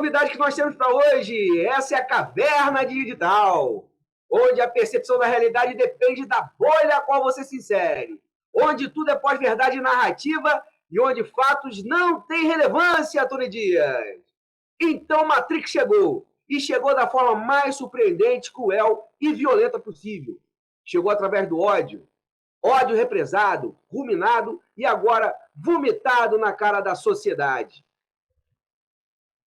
novidade que nós temos para hoje. Essa é a Caverna Digital, onde a percepção da realidade depende da bolha a qual você se insere, onde tudo é pós-verdade narrativa e onde fatos não têm relevância, Tony Dias. Então Matrix chegou, e chegou da forma mais surpreendente, cruel e violenta possível. Chegou através do ódio. Ódio represado, ruminado e agora vomitado na cara da sociedade.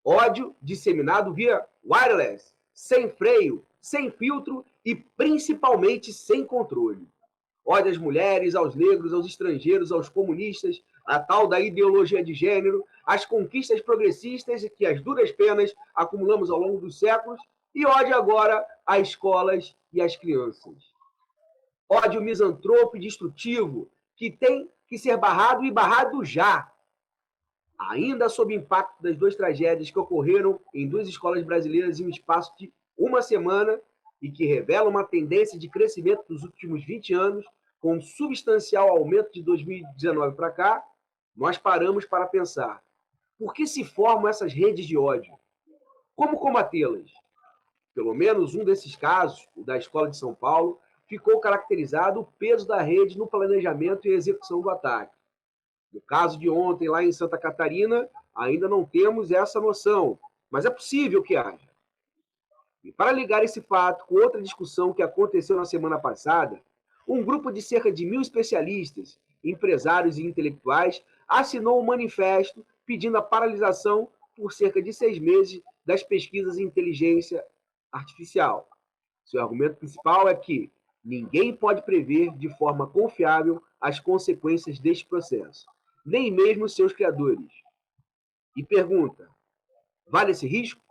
Ódio disseminado via wireless, sem freio, sem filtro e principalmente sem controle. Ódio às mulheres, aos negros, aos estrangeiros, aos comunistas, a tal da ideologia de gênero, as conquistas progressistas que as duras penas acumulamos ao longo dos séculos e ódio agora às escolas e às crianças. Ódio misantropo e destrutivo que tem que ser barrado e barrado já. Ainda sob impacto das duas tragédias que ocorreram em duas escolas brasileiras em um espaço de uma semana e que revelam uma tendência de crescimento dos últimos 20 anos, com um substancial aumento de 2019 para cá, nós paramos para pensar: por que se formam essas redes de ódio? Como combatê-las? Pelo menos um desses casos, o da Escola de São Paulo, ficou caracterizado o peso da rede no planejamento e execução do ataque. No caso de ontem, lá em Santa Catarina, ainda não temos essa noção, mas é possível que haja. E para ligar esse fato com outra discussão que aconteceu na semana passada, um grupo de cerca de 1.000 especialistas, empresários e intelectuais assinou um manifesto pedindo a paralisação por cerca de 6 meses das pesquisas em inteligência artificial. Seu argumento principal é que ninguém pode prever de forma confiável as consequências deste processo, nem mesmo seus criadores. E pergunta: vale esse risco?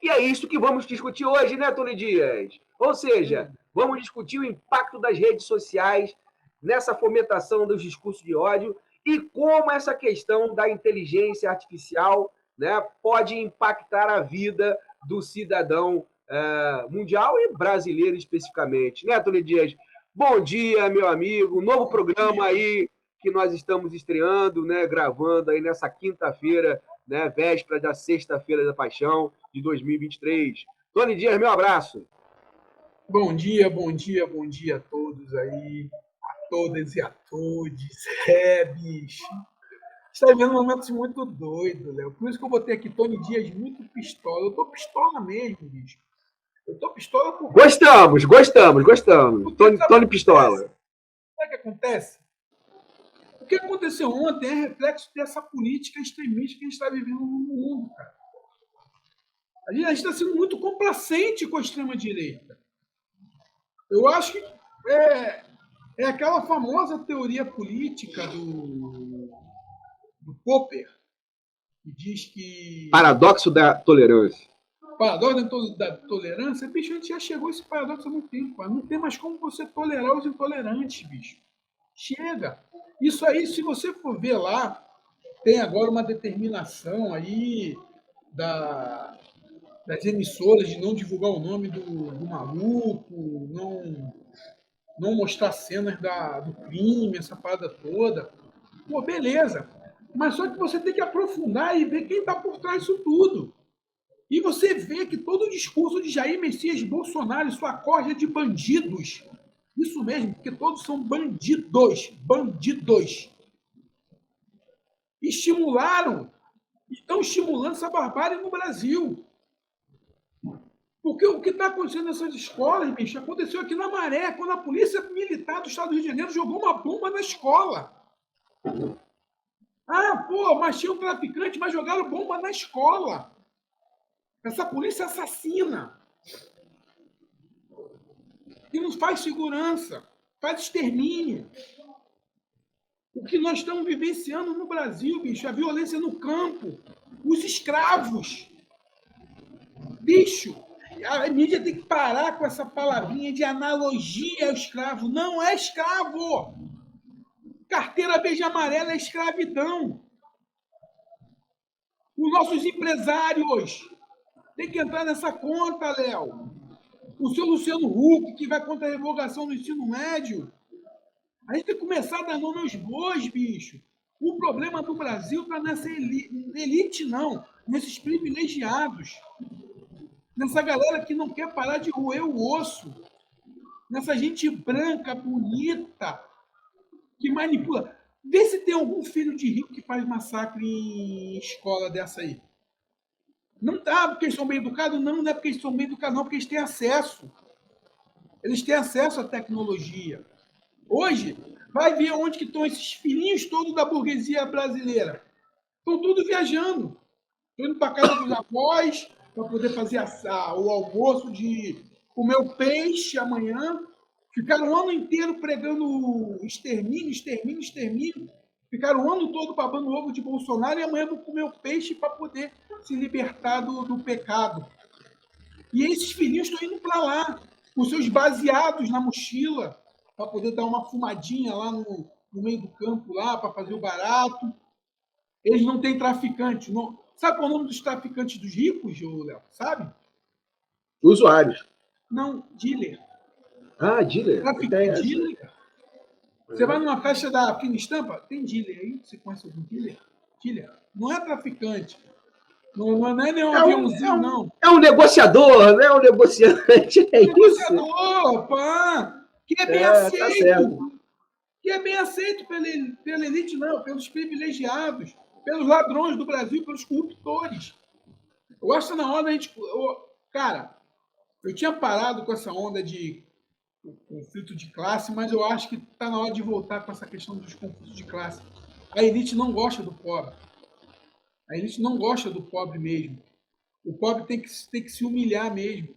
E é isso que vamos discutir hoje, né, Tony Dias? Ou seja, vamos discutir o impacto das redes sociais nessa fomentação dos discursos de ódio e como essa questão da inteligência artificial, né, pode impactar a vida do cidadão mundial e brasileiro especificamente, né, Tony Dias? Bom dia, meu amigo. Novo programa aí que nós estamos estreando, né, gravando aí nessa quinta-feira, né, véspera da Sexta-feira da Paixão de 2023. Tony Dias, meu abraço. Bom dia a todos aí, a todas e a todos. Bicho. Está vivendo momentos muito doidos, Léo. Por isso que eu botei aqui Tony Dias muito pistola. Eu tô pistola mesmo, bicho. Eu tô pistola por... Gostamos. Tony Pistola. Sabe o que acontece? O que aconteceu ontem é reflexo dessa política extremista que a gente está vivendo no mundo, cara. A gente está sendo muito complacente com a extrema-direita. Eu acho que é aquela famosa teoria política do Popper, que diz que... Paradoxo da tolerância. Paradoxo da tolerância? Bicho, a gente já chegou a esse paradoxo há muito tempo. Cara. Não tem mais como você tolerar os intolerantes, bicho. Chega. Isso aí, se você for ver lá, tem agora uma determinação aí das emissoras de não divulgar o nome do maluco, não mostrar cenas do crime, essa parada toda. Pô, beleza. Mas só que você tem que aprofundar e ver quem está por trás disso tudo. E você vê que todo o discurso de Jair Messias Bolsonaro e sua corja de bandidos, isso mesmo, porque todos são bandidos, estimularam, estão estimulando essa barbárie no Brasil. Porque o que está acontecendo nessas escolas, bicho, aconteceu aqui na Maré, quando a polícia militar do estado do Rio de Janeiro jogou uma bomba na escola. Ah, pô, mas tinha um traficante, mas jogaram bomba na escola. Essa polícia assassina. E não faz segurança, faz extermínio. O que nós estamos vivenciando no Brasil, bicho, a violência no campo, os escravos. Bicho, a mídia tem que parar com essa palavrinha de analogia ao escravo. Não é escravo. Carteira verde e amarela é escravidão. Os nossos empresários têm que entrar nessa conta, Léo. O seu Luciano Huck, que vai contra a revogação do ensino médio. A gente tem que começar a dar nome aos bois, bicho. O problema do Brasil está nessa elite, não. nesses privilegiados, nessa galera que não quer parar de roer o osso, nessa gente branca, bonita, que manipula. Vê se tem algum filho de rico que faz massacre em escola dessa aí. Não tá porque eles são bem educados? Não, não é porque eles são bem educados, não, porque eles têm acesso. Eles têm acesso à tecnologia. Hoje, vai ver onde que estão esses filhinhos todos da burguesia brasileira. Estão tudo viajando. Estão indo para casa dos avós para poder fazer o almoço de comer o peixe amanhã. Ficaram o ano inteiro pregando extermínio, extermínio, extermínio. Ficaram o ano todo babando o ovo de Bolsonaro e amanhã vão comer o peixe para poder se libertar do pecado. E esses filhinhos estão indo para lá, com seus baseados na mochila, para poder dar uma fumadinha lá no meio do campo, lá para fazer o barato. Eles não têm traficante. Não. Sabe qual é o nome dos traficantes dos ricos, Léo? Sabe? Usuários. Não, dealer. Ah, dealer. Traficante, dealer. Você vai numa festa da Fina Estampa, tem dealer aí? Você conhece algum dealer? Dealer. Não é traficante. Não é nenhum aviãozinho, não. É um negociador, né? Um negociante. É negociador, pá! Que é bem aceito. Tá, que é bem aceito pela elite, não, pelos privilegiados, pelos ladrões do Brasil, pelos corruptores. Eu acho que na hora a gente. Cara, eu tinha parado com essa onda de conflito de classe, mas eu acho que está na hora de voltar com essa questão dos conflitos de classe. A elite não gosta do pobre. A elite não gosta do pobre mesmo. O pobre tem que se humilhar mesmo.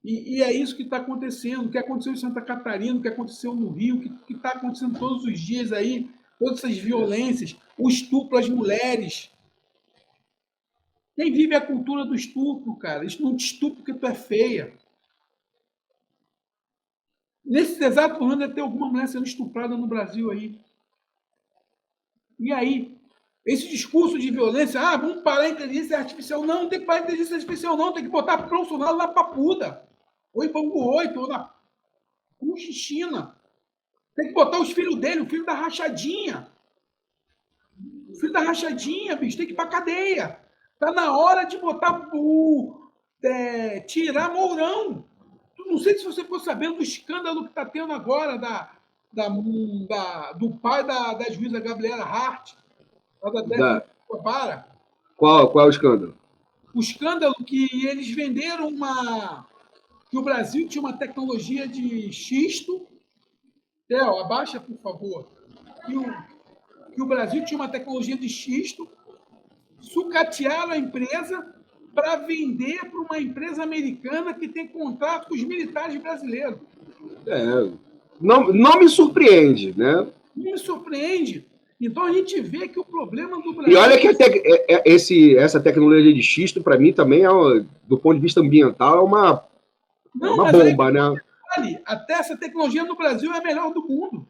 E é isso que está acontecendo, o que aconteceu em Santa Catarina, o que aconteceu no Rio, o que está acontecendo todos os dias aí, todas essas violências, o estupro às mulheres. Quem vive a cultura do estupro, cara? Isso não te estupra porque tu é feia. Nesse exato momento deve ter alguma mulher sendo estuprada no Brasil aí. E aí? Esse discurso de violência, vamos parar a inteligência artificial. Não, não tem que parar a inteligência artificial, não. Tem que botar Bolsonaro na papuda. Ou em Bangu 8, ou na China. Tem que botar os filhos dele, o filho da rachadinha. O filho da rachadinha, bicho, tem que ir pra cadeia. Tá na hora de botar tirar Mourão. Não sei se você ficou sabendo do escândalo que tá tendo agora do pai da juíza Gabriela Hart, da Cobara. Qual é o escândalo? O escândalo que eles venderam que o Brasil tinha uma tecnologia de xisto. Theo, abaixa, por favor. Que o Brasil tinha uma tecnologia de xisto, sucatearam a empresa para vender para uma empresa americana que tem contrato com os militares brasileiros. Não me surpreende, né? Não me surpreende. Então a gente vê que o problema do Brasil... E olha que essa tecnologia de xisto, para mim, também, do ponto de vista ambiental, é uma bomba, né? Até essa tecnologia no Brasil é a melhor do mundo.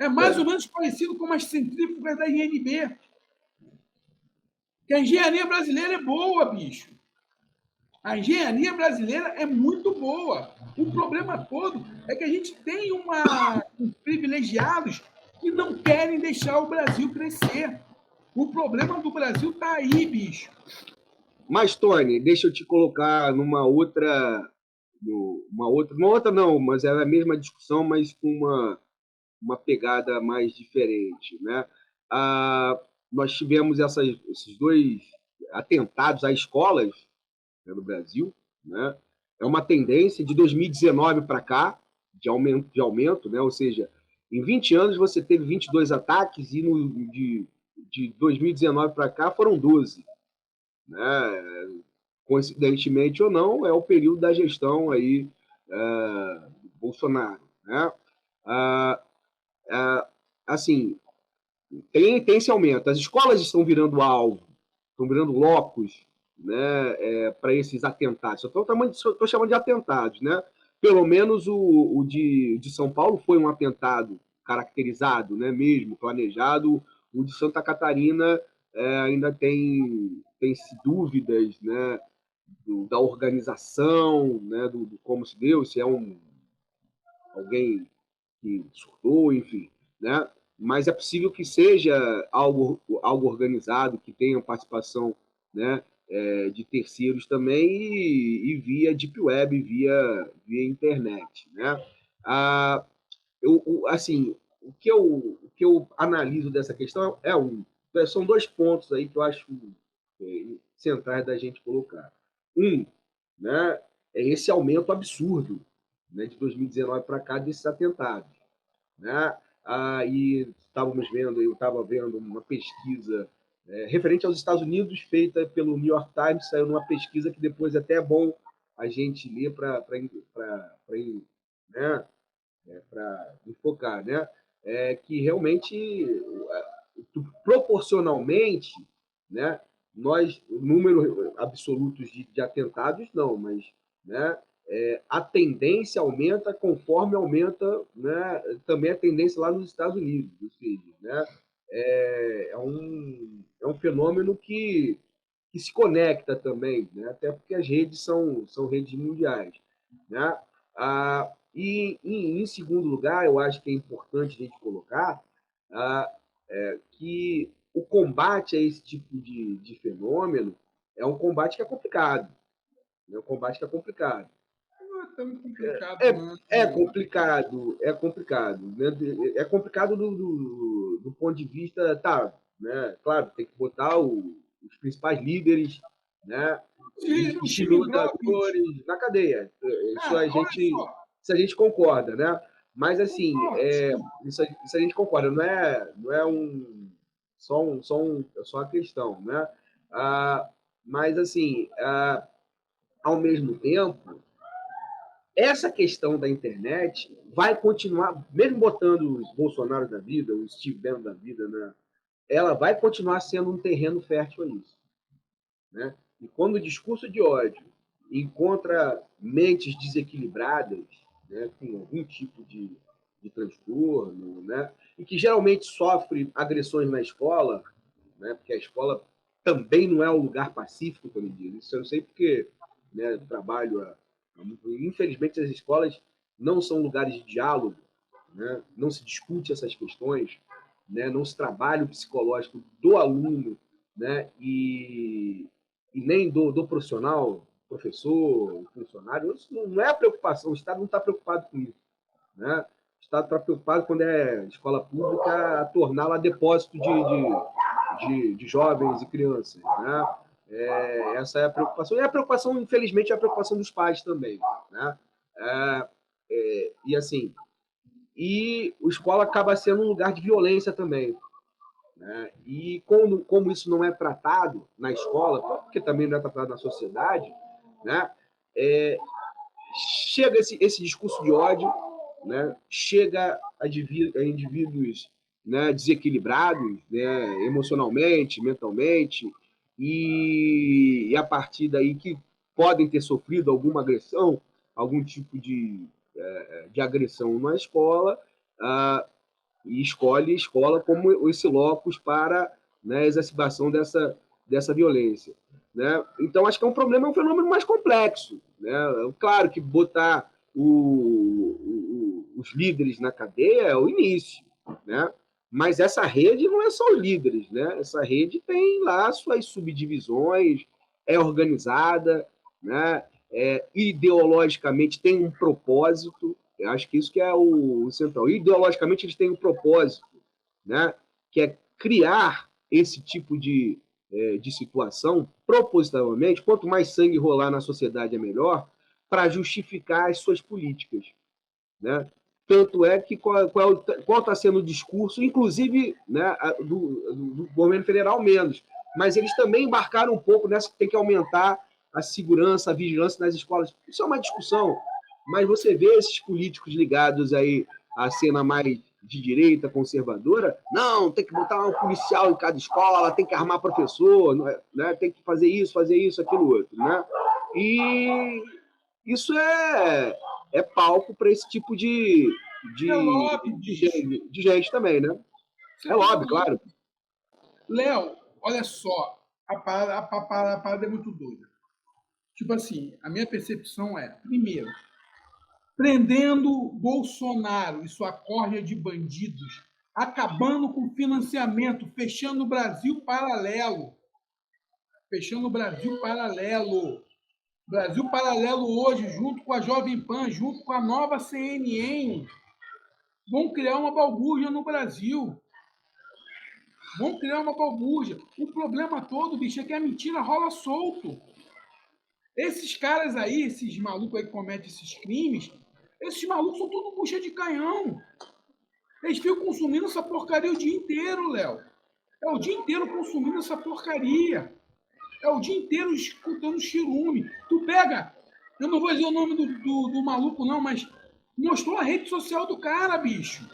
É mais ou menos parecido com as centrífugas da INB. Que a engenharia brasileira é boa, bicho. A engenharia brasileira é muito boa. O problema todo é que a gente tem uns privilegiados que não querem deixar o Brasil crescer. O problema do Brasil está aí, bicho. Mas, Tony, deixa eu te colocar numa outra não, mas é a mesma discussão, mas com uma pegada mais diferente, né? Nós tivemos esses dois atentados a escolas, né, no Brasil, né? É uma tendência de 2019 para cá de aumento, né? Ou seja, em 20 anos você teve 22 ataques e de 2019 para cá foram 12, né? Coincidentemente ou não, é o período da gestão aí Bolsonaro, né? Assim, tem esse aumento. As escolas estão virando alvo, estão virando locos, né, para esses atentados. Estou chamando de atentados, né? Pelo menos o de São Paulo foi um atentado caracterizado, né, mesmo planejado. O de Santa Catarina ainda tem-se dúvidas, né, da organização, né, do como se deu, se é alguém que surtou, enfim, né? Mas é possível que seja algo organizado, que tenha participação, né, de terceiros também e via Deep Web, via internet, né? Ah, assim, o que eu analiso dessa questão são dois pontos aí que eu acho centrais da gente colocar. Um, né, é esse aumento absurdo, né, de 2019 para cá desses atentados, né? E eu estava vendo uma pesquisa referente aos Estados Unidos, feita pelo New York Times, saiu numa pesquisa que depois até é bom a gente ler para né, enfocar, né? Que realmente, proporcionalmente, né, nós, números absolutos de atentados, não, mas né, a tendência aumenta conforme aumenta, né, também a tendência lá nos Estados Unidos, ou seja, né, é um fenômeno que se conecta também, né, até porque as redes são redes mundiais. Né? Em segundo lugar, eu acho que é importante a gente colocar ah, que o combate a esse tipo de fenômeno é um combate que é complicado. É um combate que é complicado. Não é tão complicado, É, não. é complicado, é complicado. Né? É complicado do ponto de vista, tá, né? Claro, tem que botar os principais líderes, né? Os criminosos. Estimuladores na cadeia. Isso Cara, olha só. isso a gente concorda, né? Mas assim, Concordo, sim. isso a gente concorda, não é só uma questão, né? Mas assim, ao mesmo tempo, essa questão da internet vai continuar, mesmo botando os Bolsonaro da vida, os Steve Bannon da vida, né? Ela vai continuar sendo um terreno fértil a isso. Né? E quando o discurso de ódio encontra mentes desequilibradas, né, com algum tipo de transtorno, né, e que geralmente sofre agressões na escola, né, porque a escola também não é um lugar pacífico, como diz. Isso eu sei porque né, trabalho infelizmente as escolas não são lugares de diálogo, né, não se discute essas questões, né, não se trabalha o psicológico do aluno, né, e nem do profissional, professor, funcionário. Isso não é a preocupação, o Estado não está preocupado com isso. Né? O Estado está preocupado quando é escola pública a torná-la depósito de jovens e crianças. Né? Essa é a preocupação. E a preocupação, infelizmente, é a preocupação dos pais também. Né? E assim, e a escola acaba sendo um lugar de violência também. Né? E como isso não é tratado na escola, porque também não é tratado na sociedade, né? é, chega esse discurso de ódio, né? Chega a indivíduos né, desequilibrados né, emocionalmente, mentalmente, e a partir daí que podem ter sofrido alguma agressão, algum tipo de agressão na escola, ah, e escolhe a escola como esse locus para né, a exacerbação dessa violência. Né? Então, acho que é um fenômeno mais complexo. Né? Claro que botar os líderes na cadeia é o início, né? Mas essa rede não é só os líderes, né? Essa rede tem lá suas subdivisões, é organizada, né? Ideologicamente tem um propósito. Eu acho que isso que é o central. Ideologicamente eles têm um propósito, né? Que é criar esse tipo de situação propositalmente. Quanto mais sangue rolar na sociedade é melhor, para justificar as suas políticas, né? Tanto é que qual está sendo o discurso, inclusive né, do governo federal menos, mas eles também embarcaram um pouco nessa que tem que aumentar a segurança, a vigilância nas escolas. Isso é uma discussão, mas você vê esses políticos ligados aí à cena mais de direita, conservadora, não, tem que botar um policial em cada escola, tem que armar professor, né, tem que fazer isso, aquilo outro. Né? E isso é palco para esse tipo É lobby, bicho. de gente também, né? Isso é É tudo lobby, lobby. claro. Léo, olha só. A parada é muito doida. Tipo assim, a minha percepção é, primeiro, prendendo Bolsonaro e sua corja de bandidos, acabando com o financiamento, fechando o Brasil paralelo. fechando o Brasil Paralelo. Brasil Paralelo hoje, junto com a Jovem Pan, junto com a nova CNN, vão criar uma balbúrdia no Brasil. Vão criar uma balbúrdia. O problema todo, bicho, é que a mentira rola solto. Esses caras aí, esses malucos aí que cometem esses crimes, esses malucos são tudo bucha de canhão. Eles ficam consumindo essa porcaria o dia inteiro, Léo. É o dia inteiro consumindo essa porcaria. É o dia inteiro escutando chirume. Tu pega, eu não vou dizer o nome do maluco não, mas mostrou a rede social do cara, bicho.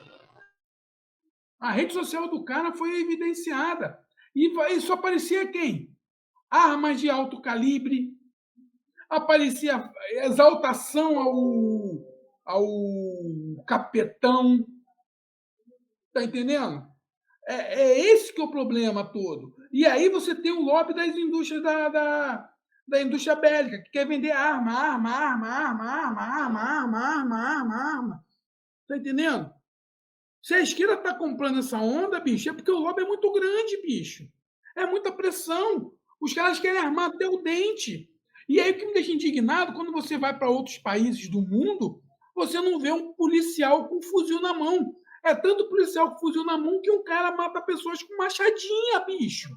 A rede social do cara foi evidenciada. E só aparecia quem? Armas de alto calibre, aparecia exaltação ao capetão. Tá entendendo? É esse que é o problema todo. E aí você tem o lobby das indústrias da indústria bélica, que quer vender arma. Tá entendendo? Se a esquerda tá comprando essa onda, bicho, é porque o lobby é muito grande, bicho. É muita pressão. Os caras querem armar até o dente. E aí o que me deixa indignado, quando você vai para outros países do mundo, você não vê um policial com um fuzil na mão. É tanto policial com fuzil na mão que um cara mata pessoas com machadinha, bicho.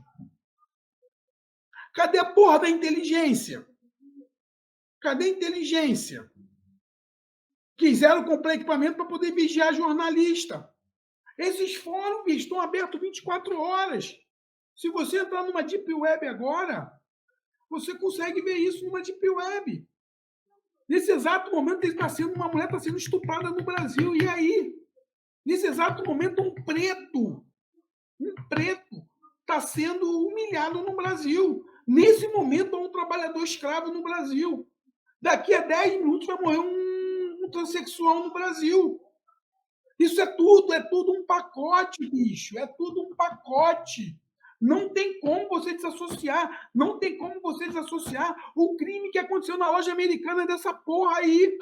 Cadê a porra da inteligência? Cadê a inteligência? Quiseram comprar equipamento para poder vigiar jornalista. Esses fóruns, bicho, estão abertos 24 horas. Se você entrar numa Deep Web agora, você consegue ver isso numa Deep Web. Nesse exato momento, uma mulher está sendo estuprada no Brasil. E aí? Nesse exato momento, um preto está sendo humilhado no Brasil. Nesse momento, há um trabalhador escravo no Brasil. Daqui a 10 minutos vai morrer um transexual no Brasil. Isso é tudo um pacote, bicho. É tudo um pacote. Não tem como você desassociar. Não tem como você desassociar o crime que aconteceu na loja americana dessa porra aí.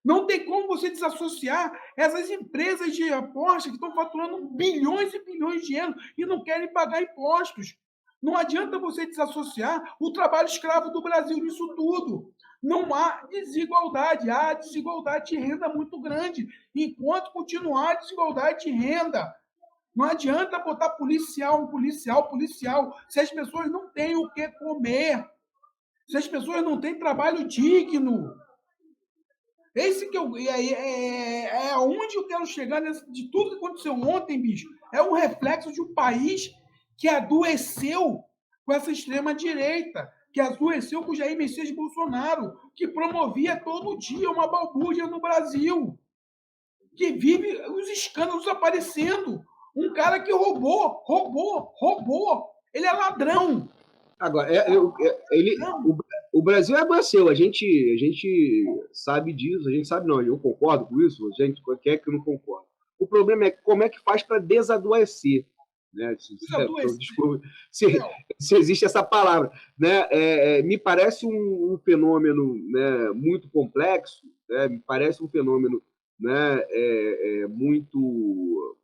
Não tem como você desassociar essas empresas de aposta que estão faturando bilhões e bilhões de euros e não querem pagar impostos. Não adianta você desassociar o trabalho escravo do Brasil nisso tudo. Não há desigualdade, há desigualdade de renda muito grande. Enquanto continuar a desigualdade de renda, não adianta botar policial, se as pessoas não têm o que comer, se as pessoas não têm trabalho digno. Esse que é onde eu quero chegar de tudo que aconteceu ontem, bicho. É um reflexo de um país que adoeceu com essa extrema-direita, que adoeceu com o Jair Messias Bolsonaro, que promovia todo dia uma balbúrdia no Brasil, que vive os escândalos aparecendo. Um cara que roubou. Ele é ladrão. Agora, o Brasil adoeceu, a gente sabe disso, a gente sabe não, eu concordo com isso, a gente quer que não concorda. O problema é como é que faz para desadoecer, né? Se existe essa palavra, né? Me parece um fenômeno, né, muito complexo, né? Me parece um fenômeno, né, muito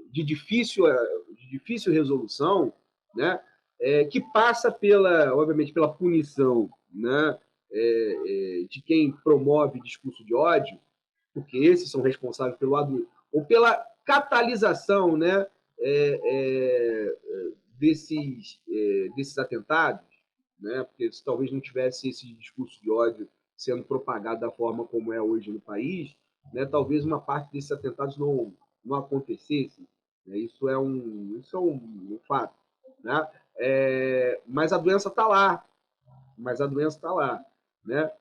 de difícil resolução, né? Que passa obviamente, pela punição, né, de quem promove discurso de ódio, porque esses são responsáveis ou pela catalisação, né, desses atentados, né, porque se talvez não tivesse esse discurso de ódio sendo propagado da forma como é hoje no país, né, talvez uma parte desses atentados não acontecesse. Né, isso é um fato, né? Mas a doença está lá. Né?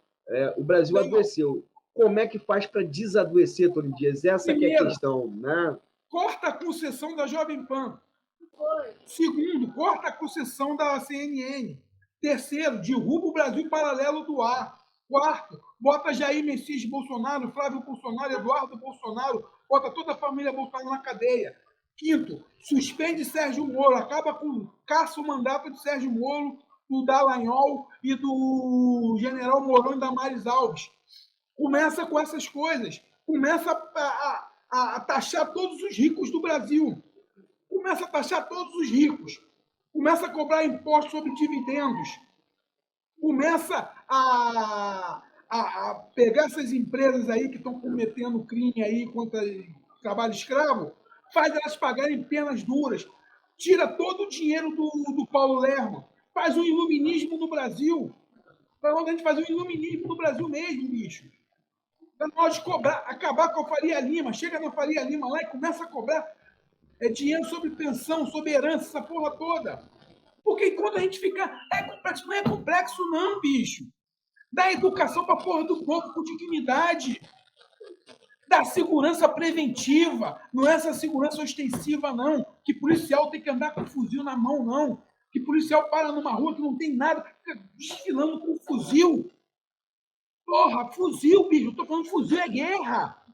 O Brasil adoeceu. Como é que faz para desadoecer, Tony Dias? Essa que é a questão. Né? Corta a concessão da Jovem Pan. Segundo, corta a concessão da CNN. Terceiro, derruba o Brasil Paralelo do ar. Quarto, bota Jair Messias Bolsonaro, Flávio Bolsonaro, Eduardo Bolsonaro, bota toda a família Bolsonaro na cadeia. Quinto, suspende Sérgio Moro, caça o mandato de Sérgio Moro, do Dallagnol e do general Mourão e Damares Alves. Começa com essas coisas. Começa a taxar todos os ricos do Brasil. Começa a taxar todos os ricos. começa a cobrar impostos sobre dividendos, começa a pegar essas empresas aí que estão cometendo crime aí contra trabalho escravo, faz elas pagarem penas duras, tira todo o dinheiro do Paulo Lerma, faz um iluminismo no Brasil. Para a gente fazer um iluminismo no Brasil mesmo, bicho. Para nós cobrar, acabar com a Faria Lima, chega na Faria Lima lá e começa a cobrar dinheiro sobre pensão, sobre herança, essa porra toda. Porque enquanto a gente fica. É complexo, não é complexo, não, bicho. Dá educação para a porra do povo com dignidade. Dá segurança preventiva. Não é essa segurança ostensiva, não. Que policial tem que andar com fuzil na mão, não. Que policial para numa rua que não tem nada, fica desfilando com fuzil. Porra, fuzil, bicho. Eu tô falando fuzil é guerra.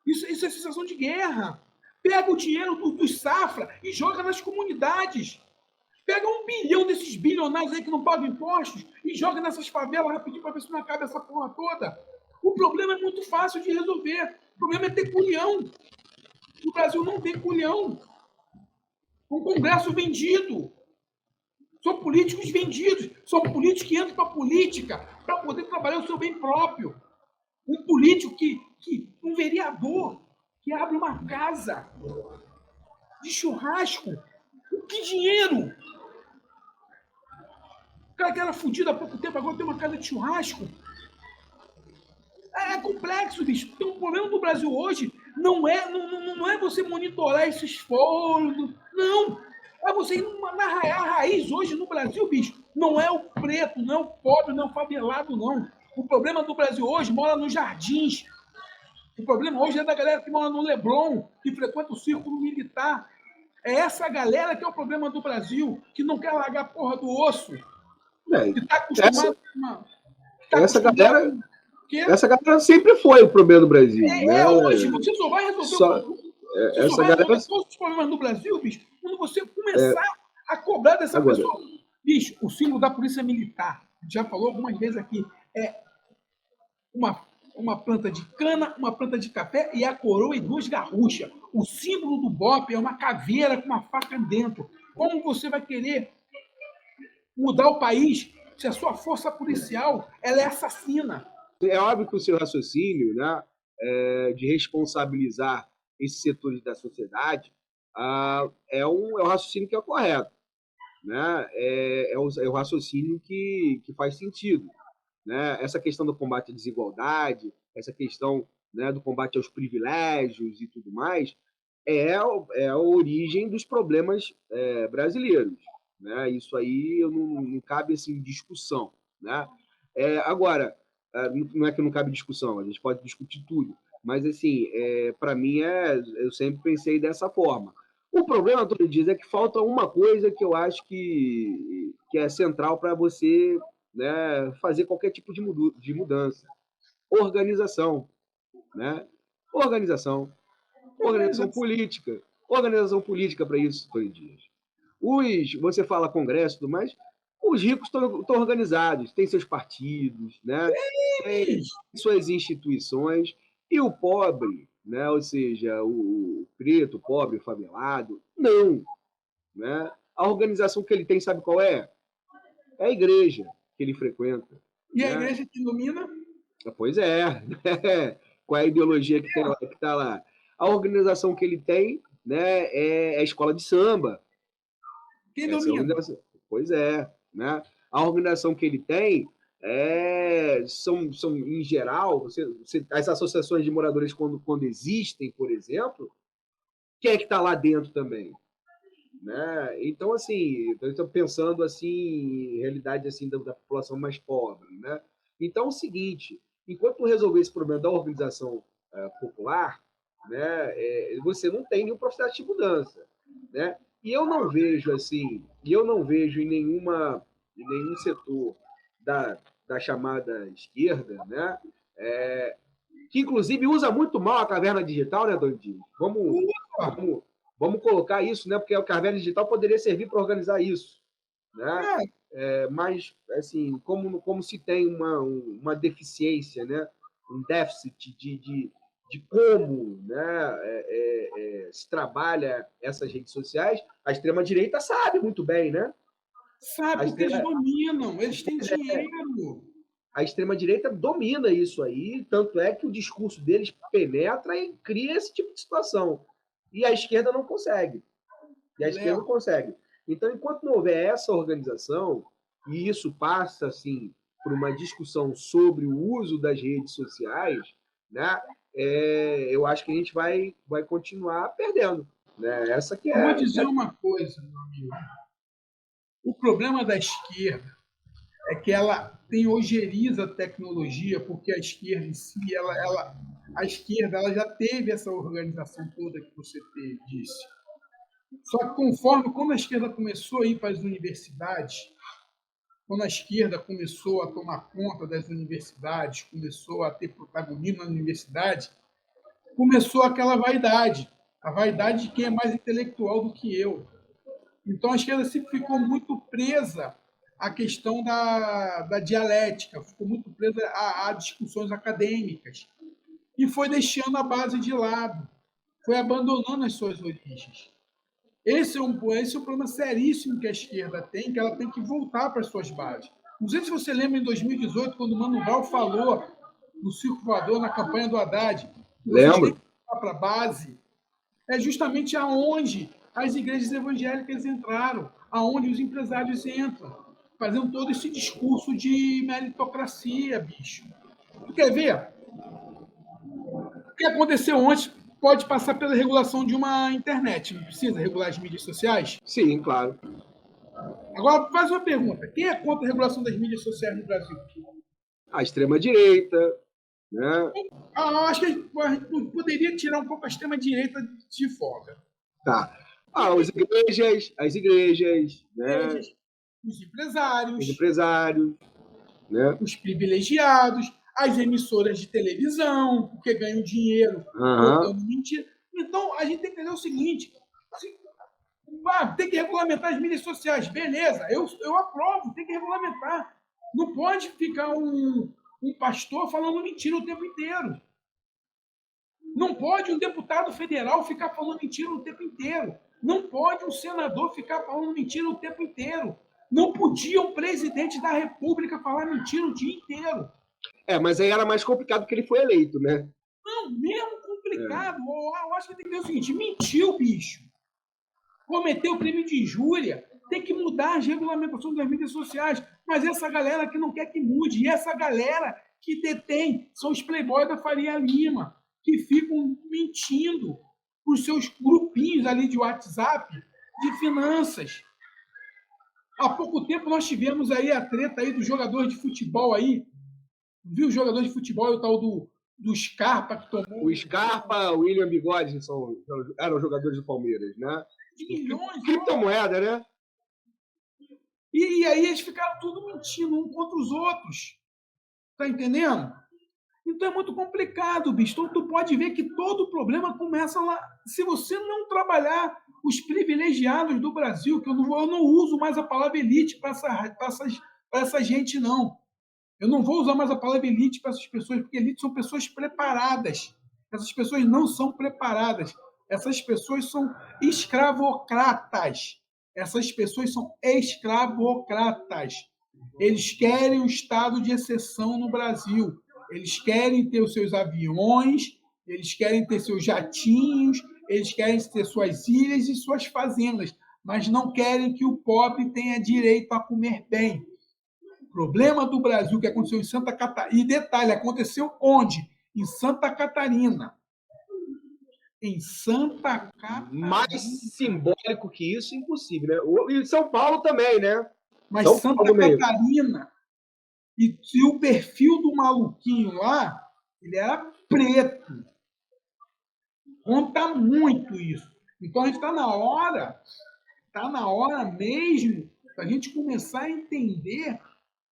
Isso é sensação de guerra. Pega o dinheiro dos Safra e joga nas comunidades. Pega 1 bilhão desses bilionários aí que não pagam impostos e joga nessas favelas rapidinho para ver se não acaba essa porra toda. O problema é muito fácil de resolver. O problema é ter culhão. O Brasil não tem culhão. Um Congresso vendido. São políticos vendidos. São políticos que entram para a política para poder trabalhar o seu bem próprio. Um político um vereador que abre uma casa de churrasco. Que dinheiro! O cara que era fudido há pouco tempo, agora tem uma casa de churrasco. É complexo, bicho. Então, o problema do Brasil hoje não é você monitorar esses foros. Não. É você ir na raiz hoje no Brasil, bicho. Não é o preto, não é o pobre, não é o favelado, não. O problema do Brasil hoje mora nos jardins. O problema hoje é da galera que mora no Leblon, que frequenta o círculo militar. É essa galera que é o problema do Brasil, que não quer largar a porra do osso. Que está acostumado essa galera sempre foi o problema do Brasil. Né? Hoje você só vai resolver todos os problemas do Brasil, bicho, quando você começar a cobrar dessa pessoa. Bicho, o símbolo da polícia militar, já falou algumas vezes aqui, é uma planta de cana, uma planta de café e a coroa e 2 garruchas. O símbolo do BOPE é uma caveira com uma faca dentro. Como você vai querer mudar o país se a sua força policial ela é assassina? É óbvio que o seu raciocínio, né, de responsabilizar esses setores da sociedade é o raciocínio que é correto. Né? É o raciocínio que faz sentido. Né? Essa questão do combate à desigualdade, essa questão, né, do combate aos privilégios e tudo mais, é a origem dos problemas brasileiros. Né? Isso aí não cabe assim, discussão. Né? Agora, não é que não cabe discussão, a gente pode discutir tudo, mas assim, para mim eu sempre pensei dessa forma. O problema, todo dia, é que falta uma coisa que eu acho que é central para você, né, fazer qualquer tipo de mudança. Organização. Né? Organização política. Organização política para isso, Tony Dias. Você fala Congresso e tudo mais, os ricos estão organizados, têm seus partidos, né? Têm suas instituições, e o pobre, né? Ou seja, o preto, o pobre, o favelado, não. Né? A organização que ele tem, sabe qual é? É a igreja que ele frequenta. E a igreja que ilumina? Pois é. Qual é a ideologia que está lá? A organização que ele tem, né, é a escola de samba. Quem domina? Pois é. Né? A organização que ele tem são em geral, as associações de moradores, quando existem, por exemplo, quem é que está lá dentro também? Né? Então, assim, eu estou pensando assim, em realidade assim, da população mais pobre. Né? Então, é o seguinte, enquanto resolver esse problema da organização popular, né, você não tem nenhum processo de mudança. Né? E eu não vejo assim, em nenhum setor da chamada esquerda, né, que inclusive usa muito mal a caverna digital, né, Doidinho? Vamos colocar isso, né? Porque a caverna digital poderia servir para organizar isso. Né? Mas, assim, como se tem uma deficiência, né? Um déficit de como, né, se trabalha essas redes sociais, a extrema-direita sabe muito bem, né? Sabe, porque eles dominam, eles têm dinheiro. A extrema-direita domina isso aí, tanto é que o discurso deles penetra e cria esse tipo de situação. E a esquerda não consegue. Então, enquanto não houver essa organização, e isso passa assim por uma discussão sobre o uso das redes sociais, né, eu acho que a gente vai continuar perdendo. Né? Essa que Eu vou é. dizer uma coisa, meu amigo. O problema da esquerda é que ela tem ojeriza a tecnologia, porque a esquerda em si, a esquerda ela já teve essa organização toda que você disse. Só que quando a esquerda começou a ir para as universidades, quando a esquerda começou a tomar conta das universidades, começou a ter protagonismo na universidade, começou aquela vaidade, a vaidade de quem é mais intelectual do que eu. Então a esquerda sempre ficou muito presa à questão da dialética, ficou muito presa a discussões acadêmicas e foi deixando a base de lado, foi abandonando as suas origens. Esse é um problema seríssimo que a esquerda tem, que ela tem que voltar para as suas bases. Não sei se você lembra em 2018, quando o Mano Val falou no Circo Voador, na campanha do Haddad, que vocês têm que voltar para a base. É justamente aonde as igrejas evangélicas entraram, aonde os empresários entram, fazendo todo esse discurso de meritocracia, bicho. Tu quer ver? O que aconteceu ontem pode passar pela regulação de uma internet. Não precisa regular as mídias sociais? Sim, claro. Agora, faz uma pergunta. Quem é contra a regulação das mídias sociais no Brasil? A extrema-direita, né? Acho que a gente poderia tirar um pouco a extrema-direita de folga. Tá. As igrejas, né? Os empresários, né? os privilegiados, as emissoras de televisão, porque ganham dinheiro contando mentira. Então, a gente tem que entender o seguinte: tem que regulamentar as mídias sociais. Beleza, eu aprovo, tem que regulamentar. Não pode ficar um pastor falando mentira o tempo inteiro. Não pode um deputado federal ficar falando mentira o tempo inteiro. Não pode um senador ficar falando mentira o tempo inteiro. Não podia um presidente da República falar mentira o dia inteiro. Mas aí era mais complicado porque ele foi eleito, né? Não, mesmo complicado. Eu acho que tem que ver o seguinte: mentiu, bicho. Cometeu crime de injúria. Tem que mudar as regulamentações das mídias sociais. Mas essa galera que não quer que mude, e essa galera que detém, são os playboys da Faria Lima, que ficam mentindo para os seus grupinhos ali de WhatsApp de finanças. Há pouco tempo nós tivemos aí a treta aí dos jogadores de futebol aí. Viu o jogador de futebol e o tal do Scarpa que tomou... O Scarpa, o William Bigode eram jogadores do Palmeiras, né? De milhões. Criptomoeda, né? E aí eles ficaram tudo mentindo um contra os outros. Tá entendendo? Então é muito complicado, bicho. Então tu pode ver que todo o problema começa lá. Se você não trabalhar os privilegiados do Brasil, que eu não uso mais a palavra elite para essa gente, não. Eu não vou usar mais a palavra elite para essas pessoas, porque elite são pessoas preparadas. Essas pessoas não são preparadas. Essas pessoas são escravocratas. Essas pessoas são escravocratas. Eles querem um estado de exceção no Brasil. Eles querem ter os seus aviões, eles querem ter seus jatinhos, eles querem ter suas ilhas e suas fazendas, mas não querem que o pobre tenha direito a comer bem. O problema do Brasil que aconteceu em Santa Catarina, e detalhe, aconteceu onde? Em Santa Catarina. Em Santa Catarina. Mais simbólico que isso, impossível, né? E São Paulo também, né? Mas Santa Catarina, e o perfil do maluquinho lá, ele era preto. Conta muito isso. Então a gente está na hora mesmo da gente começar a entender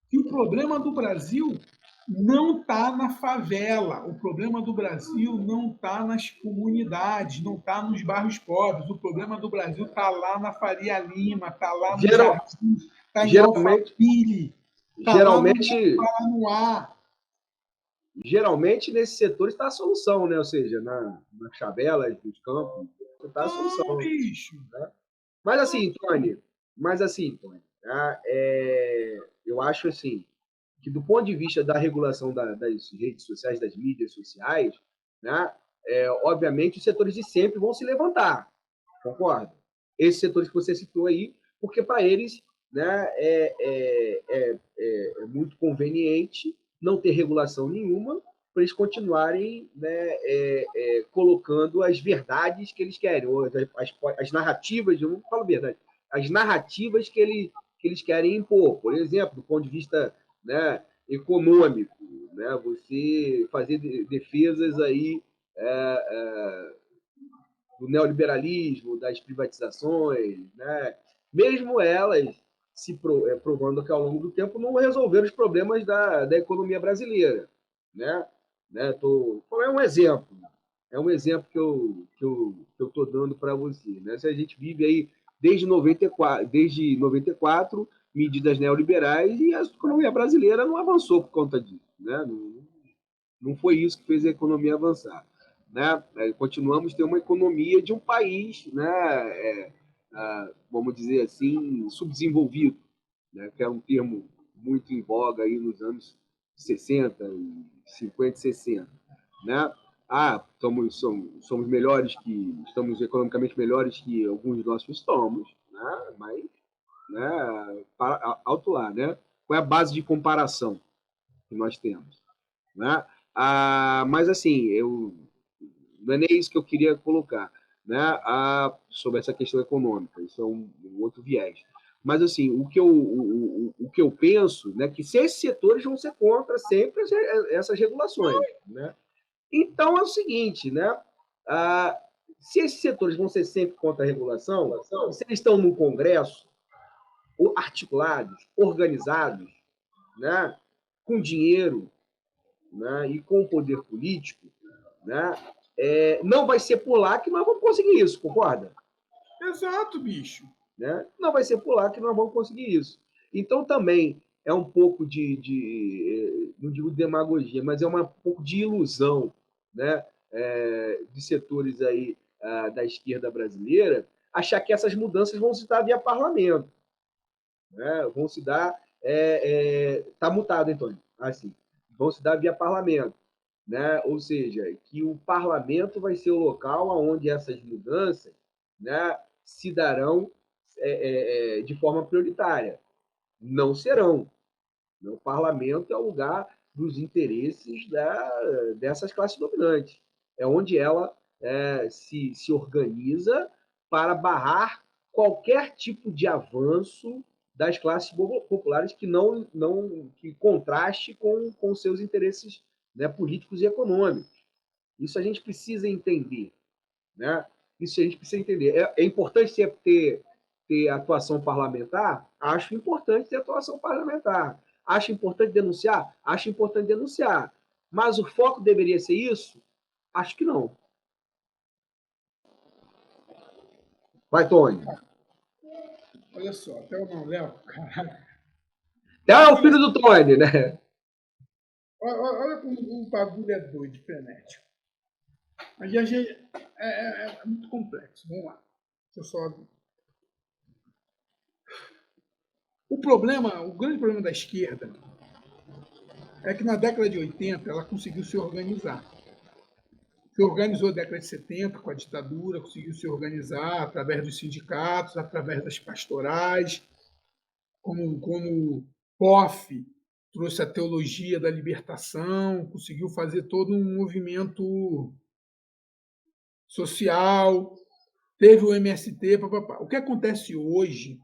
que o problema do Brasil não está na favela, o problema do Brasil não está nas comunidades, não está nos bairros pobres, o problema do Brasil está lá na Faria Lima, está lá no Jardim, está em Alphaville, está lá no Paranoá. geralmente nesses setores está a solução, né? Ou seja, nas chavelas, nos campos, está a Não, solução. bicho. Né? Mas assim, Tony, tá? Eu acho assim que do ponto de vista da regulação das redes sociais, das mídias sociais, né? Obviamente os setores de sempre vão se levantar, concorda? Esses setores que você citou aí, porque para eles, né, é muito conveniente não ter regulação nenhuma para eles continuarem, né, colocando as verdades que eles querem, ou as narrativas, eu não falo verdade, as narrativas que eles querem impor. Por exemplo, do ponto de vista, né, econômico, né, você fazer defesas aí do neoliberalismo, das privatizações, né? Mesmo elas provando que ao longo do tempo não resolveram os problemas da economia brasileira, né? É um exemplo que eu estou dando para você, né? Se a gente vive aí desde 94 medidas neoliberais e a economia brasileira não avançou por conta disso, né? Não foi isso que fez a economia avançar. Né? Continuamos a ter uma economia de um país, né? Vamos dizer assim, subdesenvolvido, né? Que é um termo muito em voga aí nos anos 60, 50 e 60. Né? Somos melhores estamos economicamente melhores que alguns de nós estamos, né? Mas, né? Alto lá, né? Qual é a base de comparação que nós temos? Né? Mas assim, não é nem isso que eu queria colocar, né? Sobre essa questão econômica, isso é um outro viés. Mas assim, o que eu penso, né, que se esses setores vão ser contra sempre essas regulações, né? Então é o seguinte, né? Se esses setores vão ser sempre contra a regulação, se eles estão no Congresso articulados, organizados, né, com dinheiro, né, e com o poder político, né, não vai ser por lá que nós vamos conseguir isso, concorda? Exato, bicho. Né? Não vai ser por lá que nós vamos conseguir isso. Então também é um pouco não digo demagogia, mas é um pouco de ilusão, né, de setores aí da esquerda brasileira achar que essas mudanças vão se dar via parlamento, né? Vão se dar tá mutado, Antônio, assim, vão se dar via parlamento, né? Ou seja, que o parlamento vai ser o local onde essas mudanças, né, se darão de forma prioritária. Não serão. O parlamento é o lugar dos interesses dessas classes dominantes. É onde ela se organiza para barrar qualquer tipo de avanço das classes populares que não que contraste com seus interesses, né, políticos e econômicos. Isso a gente precisa entender, né? Isso a gente precisa entender. É importante ter atuação parlamentar? Acho importante ter atuação parlamentar. Acho importante denunciar? Acho importante denunciar. Mas o foco deveria ser isso? Acho que não. Vai, Tony. Olha só, até o não, Léo, caralho. É o filho do Tony, né? Olha como o bagulho é doido, frenético. Mas já é muito complexo. Vamos lá. Deixa eu só. O grande problema da esquerda é que na década de 80 ela conseguiu se organizar. Se organizou na década de 70 com a ditadura, conseguiu se organizar através dos sindicatos, através das pastorais, como Poff trouxe a teologia da libertação, conseguiu fazer todo um movimento social, teve o MST, papapá. O que acontece hoje,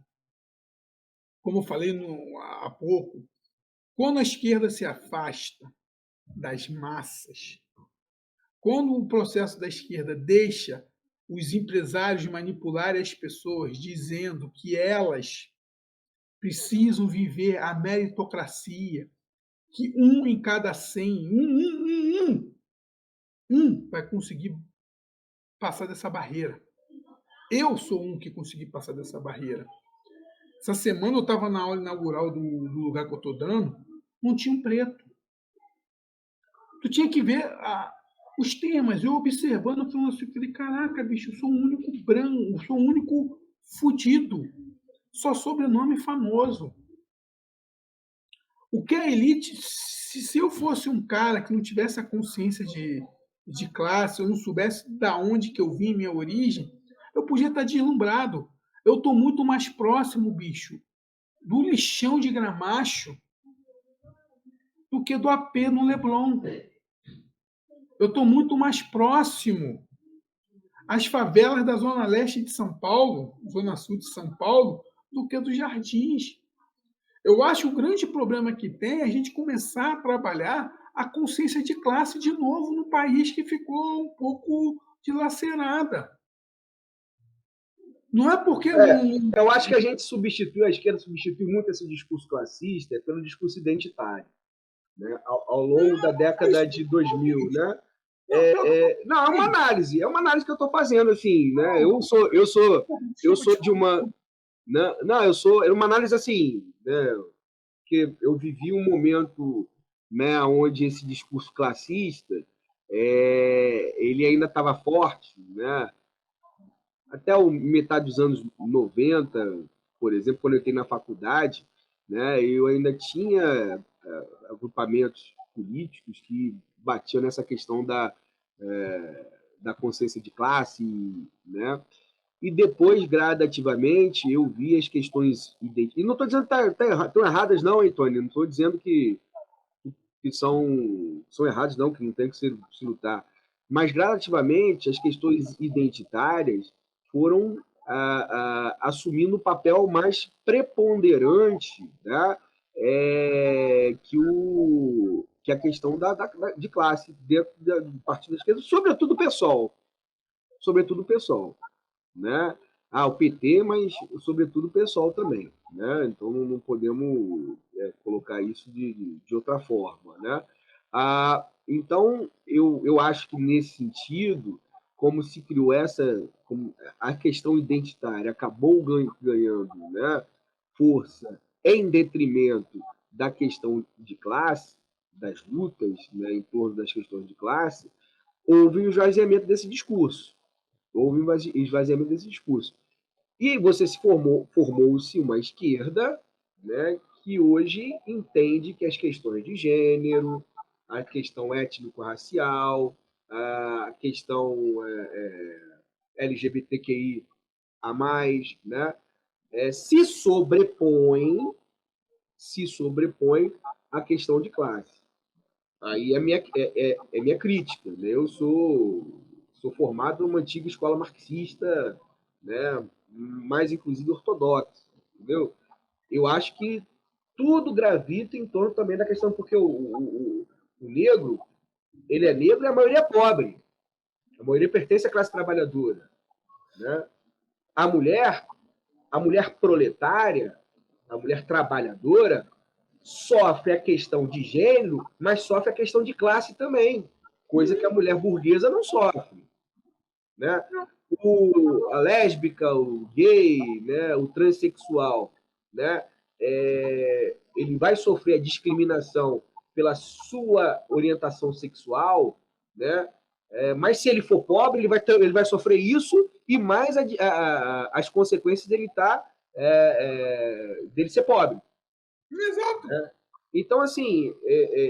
como eu falei há pouco, quando a esquerda se afasta das massas, quando o processo da esquerda deixa os empresários manipularem as pessoas, dizendo que elas precisam viver a meritocracia, que um em cada 100, vai conseguir passar dessa barreira. Eu sou um que consegui passar dessa barreira. Essa semana eu estava na aula inaugural do lugar que eu estou dando, não tinha um preto. Tu tinha que ver os temas, eu observando, falando assim, eu falei, caraca, bicho, eu sou o único branco, eu sou o único fudido, só sobrenome famoso. O que a elite, se eu fosse um cara que não tivesse a consciência de classe, eu não soubesse da onde que eu vim, minha origem, eu podia estar deslumbrado. Eu estou muito mais próximo, bicho, do lixão de Gramacho do que do AP no Leblon. Eu estou muito mais próximo às favelas da Zona Leste de São Paulo, Zona Sul de São Paulo, do que dos Jardins. Eu acho que o grande problema que tem é a gente começar a trabalhar a consciência de classe de novo no país que ficou um pouco dilacerada. Não é porque não. Eu acho que a esquerda substitui muito esse discurso classista pelo discurso identitário, né? Ao longo da década de 2000, né? Não, é uma análise que eu estou fazendo, assim, né? Eu sou de uma, não, é uma análise assim, né? Que eu vivi um momento, né, onde esse discurso classista, ele ainda estava forte, né? Até metade dos anos 90, por exemplo, quando eu entrei na faculdade, né, eu ainda tinha agrupamentos políticos que batiam nessa questão da consciência de classe, né? E depois, gradativamente, eu vi as questões identitárias. E não estou dizendo que estão erradas, não, hein, Tony? Não estou dizendo que são erradas, não, que não tem que se lutar. Mas, gradativamente, as questões identitárias foram assumindo um papel mais preponderante, né? Que a questão de classe dentro do partido da esquerda, sobretudo o PSOL, né? O PT, mas sobretudo o PSOL também, né? Então não podemos colocar isso de outra forma, né? Então eu acho que nesse sentido, como se criou como a questão identitária acabou ganhando, né, força em detrimento da questão de classe, das lutas, né, em torno das questões de classe, houve um esvaziamento desse discurso. Houve um esvaziamento desse discurso. E você formou-se uma esquerda, né, que hoje entende que as questões de gênero, a questão étnico-racial, a questão LGBTQI a mais, né, se sobrepõe à questão de classe. Aí é minha crítica. Né? Eu sou formado numa antiga escola marxista, né? Mais inclusive ortodoxa. Entendeu? Eu acho que tudo gravita em torno também da questão, porque o negro, ele é negro e a maioria é pobre. A maioria pertence à classe trabalhadora. Né? A mulher, a mulher proletária, a mulher trabalhadora, sofre a questão de gênero, mas sofre a questão de classe também, coisa que a mulher burguesa não sofre. Né? A lésbica, o gay, né, o transexual, né, ele vai sofrer a discriminação pela sua orientação sexual, né? Mas se ele for pobre, ele vai sofrer isso e mais as consequências dele ser pobre. Exato. Então, assim,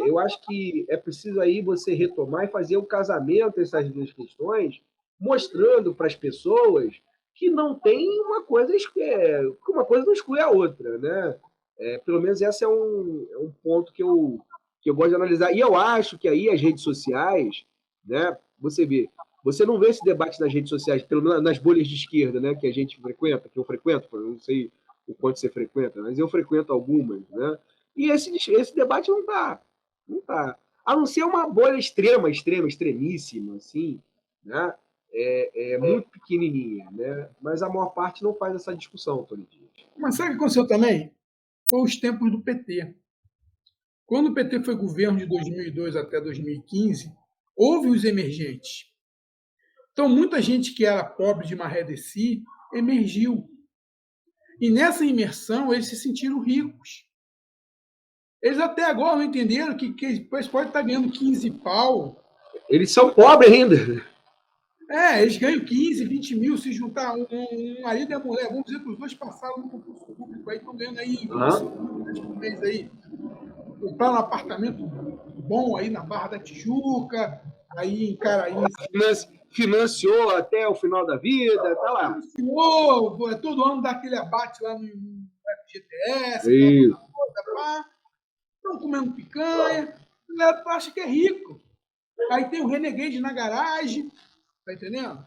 eu acho que é preciso aí você retomar e fazer o casamento dessas duas questões, mostrando para as pessoas que não tem que uma coisa não exclui a outra, né? Pelo menos esse é um ponto que eu gosto de analisar. E eu acho que aí as redes sociais, né? Você não vê esse debate nas redes sociais, pelo menos nas bolhas de esquerda, né? Que a gente frequenta, que eu frequento, eu não sei o quanto você frequenta, mas eu frequento algumas, né? E esse debate não está. Não tá. A não ser uma bolha extremíssima, assim, né? Muito pequenininha, né? Mas a maior parte não faz essa discussão, Tony Dias. Mas sabe o que aconteceu também? Foi os tempos do PT. Quando o PT foi governo de 2002 até 2015, houve os emergentes. Então, muita gente que era pobre de maré de si emergiu. E nessa imersão, eles se sentiram ricos. Eles até agora não entenderam que eles podem estar ganhando 15 pau. Eles são pobres ainda. Eles ganham 15, 20 mil se juntar um marido e a mulher. Vamos dizer que os dois passaram no concurso público aí, estão ganhando aí 25 mil por mês aí. Compraram um apartamento bom aí na Barra da Tijuca, aí em Caraí. Financiou até o final da vida, tá lá. Financiou, todo ano dá aquele abate lá no FGTS, estão comendo picanha, a galera acha que é rico. Aí tem o Renegade na garagem, tá entendendo?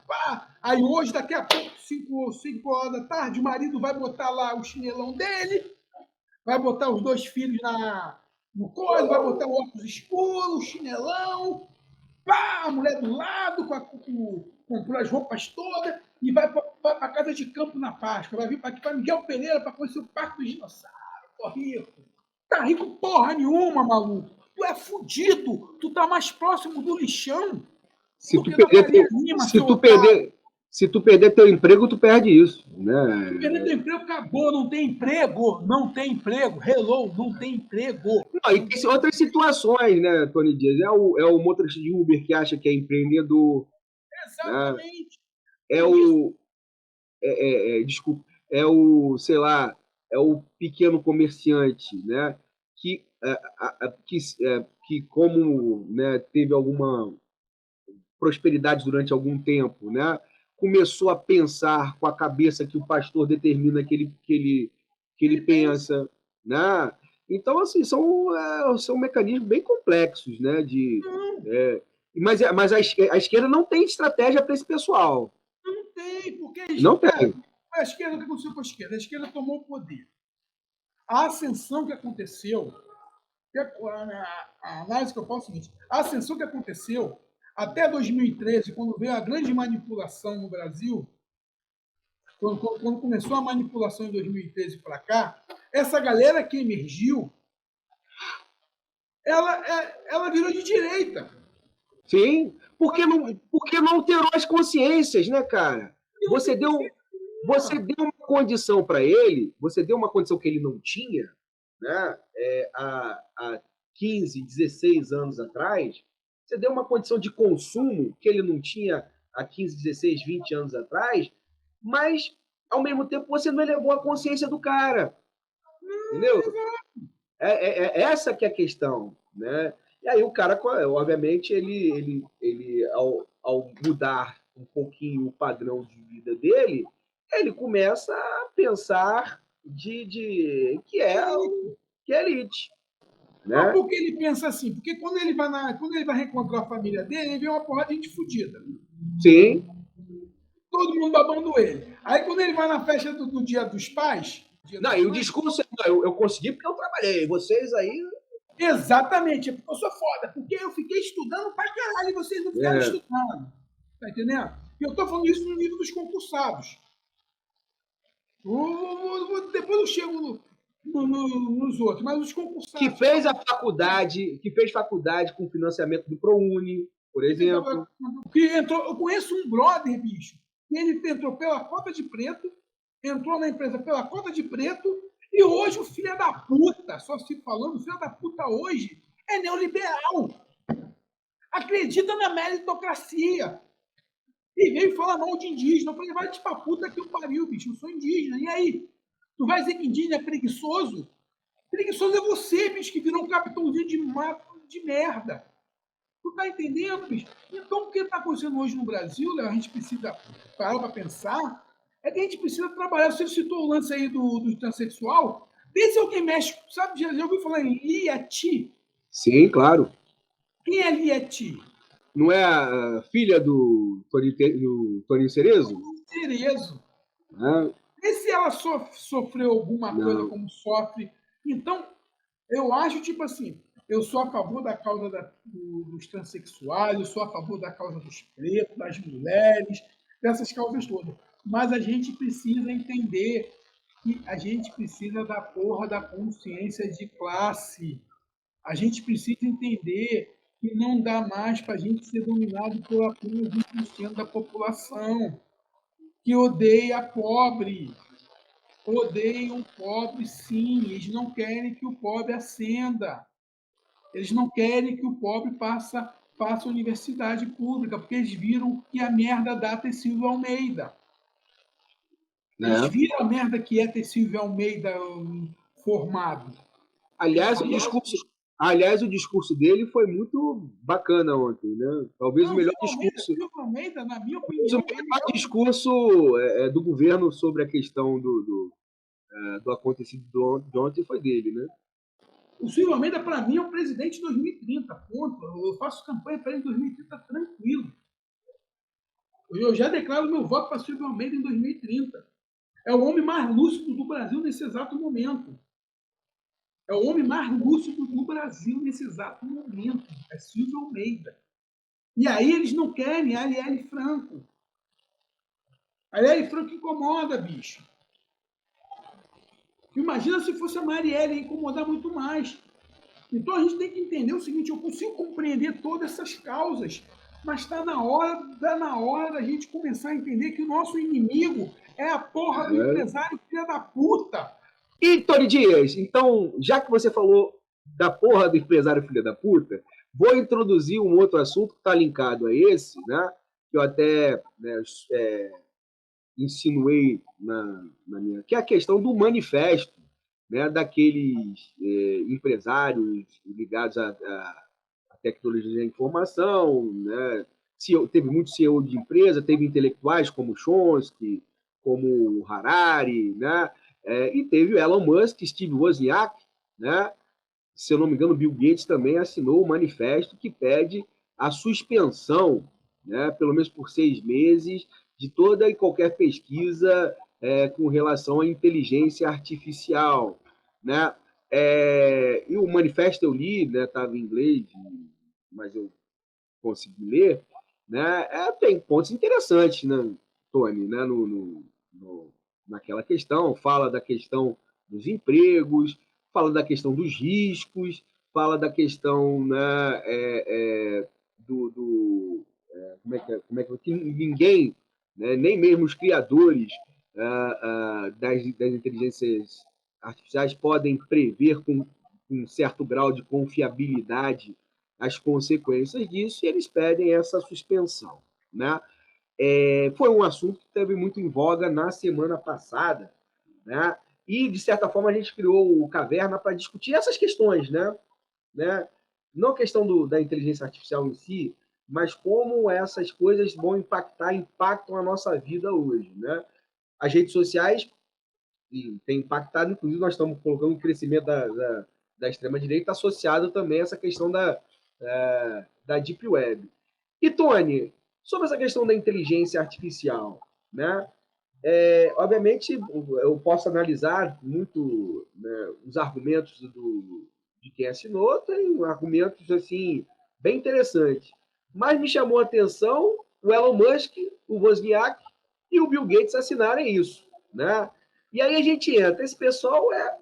Aí hoje, daqui a pouco, 5 horas da tarde, o marido vai botar lá o chinelão dele, vai botar os 2 filhos no coisa, vai botar o óculos escuro, o chinelão, a mulher do lado, comprou as roupas todas e vai para a casa de campo na Páscoa. Vai vir para aqui para Miguel Pereira para conhecer o Parque dos Dinossauros. Tô rico. Tá rico porra nenhuma, maluco. Tu é fudido. Tu tá mais próximo do lixão. Se tu perder teu emprego, tu perde isso. Né? Se perder teu emprego, acabou. Não tem emprego. Não tem emprego. Hello, não tem emprego. Não, e tem outras situações, né, Tony Dias? É o motorista de Uber que acha que é empreendedor. Exatamente. Né? Desculpa, sei lá, é o pequeno comerciante, né? Que como, né, teve alguma prosperidade durante algum tempo, né? Começou a pensar com a cabeça que o pastor determina que ele pensa, né? Então, assim, são mecanismos bem complexos, né? Mas a esquerda não tem estratégia para esse pessoal. Não tem, porque não tem. A esquerda, o que aconteceu com a esquerda? A esquerda tomou o poder. A ascensão que aconteceu, a análise que eu faço é o seguinte, a ascensão que aconteceu até 2013, quando veio a grande manipulação no Brasil, quando começou a manipulação em 2013 para cá, essa galera que emergiu, ela virou de direita. Sim, porque não alterou as consciências, né, cara? Você deu uma condição para ele, você deu uma condição que ele não tinha, né? Há 15, 16 anos atrás, você deu uma condição de consumo que ele não tinha há 15, 16, 20 anos atrás, mas, ao mesmo tempo, você não elevou a consciência do cara. Entendeu? Essa que é a questão, né? E aí o cara, obviamente, ele ao mudar um pouquinho o padrão de vida dele, ele começa a pensar que é elite. Né? Mas por que ele pensa assim? Porque quando ele vai reencontrar a família dele, ele vê uma porrada de gente fodida. Sim. Todo mundo babando ele. Aí quando ele vai na festa do Dia dos Pais... o discurso é, eu consegui porque eu trabalhei. Vocês aí... Exatamente. Eu sou foda, porque eu fiquei estudando pra caralho e vocês não ficaram estudando. Tá entendendo? E eu tô falando isso no nível dos concursados. Depois eu chego nos outros, mas os concursados... Que fez faculdade com financiamento do ProUni, por exemplo. Eu conheço um brother, bicho, que ele entrou pela cota de preto, entrou na empresa pela cota de preto, e hoje o filho da puta, só se falando, o filho da puta hoje é neoliberal. Acredita na meritocracia. E veio falar mal de indígena. Eu falei, vai te pra puta que eu pariu, bicho. Eu sou indígena. E aí? Tu vai dizer que indígena é preguiçoso? Preguiçoso é você, bicho, que virou um capitãozinho de mato de merda. Tu tá entendendo, bicho? Então, o que está acontecendo hoje no Brasil, Léo, a gente precisa parar para pensar, é que a gente precisa trabalhar. Você citou o lance aí do transexual. Vê se alguém mexe, sabe? Já ouviu falar em Lieti? Sim, claro. Quem é Lieti? Não é a filha do Toninho Cerezo? Cerezo. Vê se ela sofreu alguma coisa como sofre. Então, eu acho, tipo assim, eu sou a favor da causa dos transexuais, eu sou a favor da causa dos pretos, das mulheres, dessas causas todas. Mas a gente precisa entender que a gente precisa da porra da consciência de classe. A gente precisa entender que não dá mais para a gente ser dominado por apenas 1% da população que odeia pobre. odeiam o pobre, sim. Eles não querem que o pobre ascenda. Eles não querem que o pobre faça universidade pública, porque eles viram que a merda dá ter Silvio Almeida. Eles né? viram a merda que é ter Silvio Almeida formado. Aliás, o discurso dele foi muito bacana ontem, né? Talvez o Não, melhor Silvio Almeida, na minha talvez o opinião, ele melhor é o... discurso do governo sobre a questão do acontecido de ontem foi dele, né? O Silvio Almeida, para mim, é o presidente de 2030, ponto. Eu faço campanha para ele em 2030 tranquilo. Eu já declaro meu voto para Silvio Almeida em 2030. É o homem mais lúcido do Brasil nesse exato momento. É o homem mais lúcido do Brasil nesse exato momento. É Silvio Almeida. E aí eles não querem a Arielle Franco. A Arielle Franco incomoda, bicho. Imagina se fosse a Marielle, ia incomodar muito mais. Então a gente tem que entender o seguinte: eu consigo compreender todas essas causas, mas está na hora da gente começar a entender que o nosso inimigo é a porra do empresário filha da puta. E, Tony Dias, então, já que você falou da porra do empresário filha da puta, vou introduzir um outro assunto que está linkado a esse, né? Que eu até insinuei na minha, que é a questão do manifesto, né? Daqueles empresários ligados à tecnologia da informação, né? Teve muito CEO de empresa, teve intelectuais como Chomsky, como Harari, né? E teve o Elon Musk, Steve Wozniak, né? Se eu não me engano, Bill Gates também assinou o manifesto que pede a suspensão, né, pelo menos por 6 meses, de toda e qualquer pesquisa com relação à inteligência artificial, né? E o manifesto eu li, né, estava em inglês, mas eu consegui ler, né? Tem pontos interessantes, né, Tony, né, naquela questão, fala da questão dos empregos, fala da questão dos riscos, fala da questão, né, que ninguém, né, nem mesmo os criadores das inteligências artificiais podem prever com um certo grau de confiabilidade as consequências disso, e eles pedem essa suspensão, né? Foi um assunto que teve muito em voga na semana passada, né? E, de certa forma, a gente criou o Caverna para discutir essas questões, né? Não a questão da inteligência artificial em si, mas como essas coisas vão impactam a nossa vida hoje, né? As redes sociais têm impactado, inclusive nós estamos colocando um crescimento da extrema-direita associado também a essa questão da Deep Web. E, Tony, sobre essa questão da inteligência artificial, né? Obviamente, eu posso analisar muito, né, os argumentos de quem assinou, tem argumentos assim bem interessantes. Mas me chamou a atenção o Elon Musk, o Wozniak e o Bill Gates assinarem isso, né? E aí a gente entra. Esse pessoal é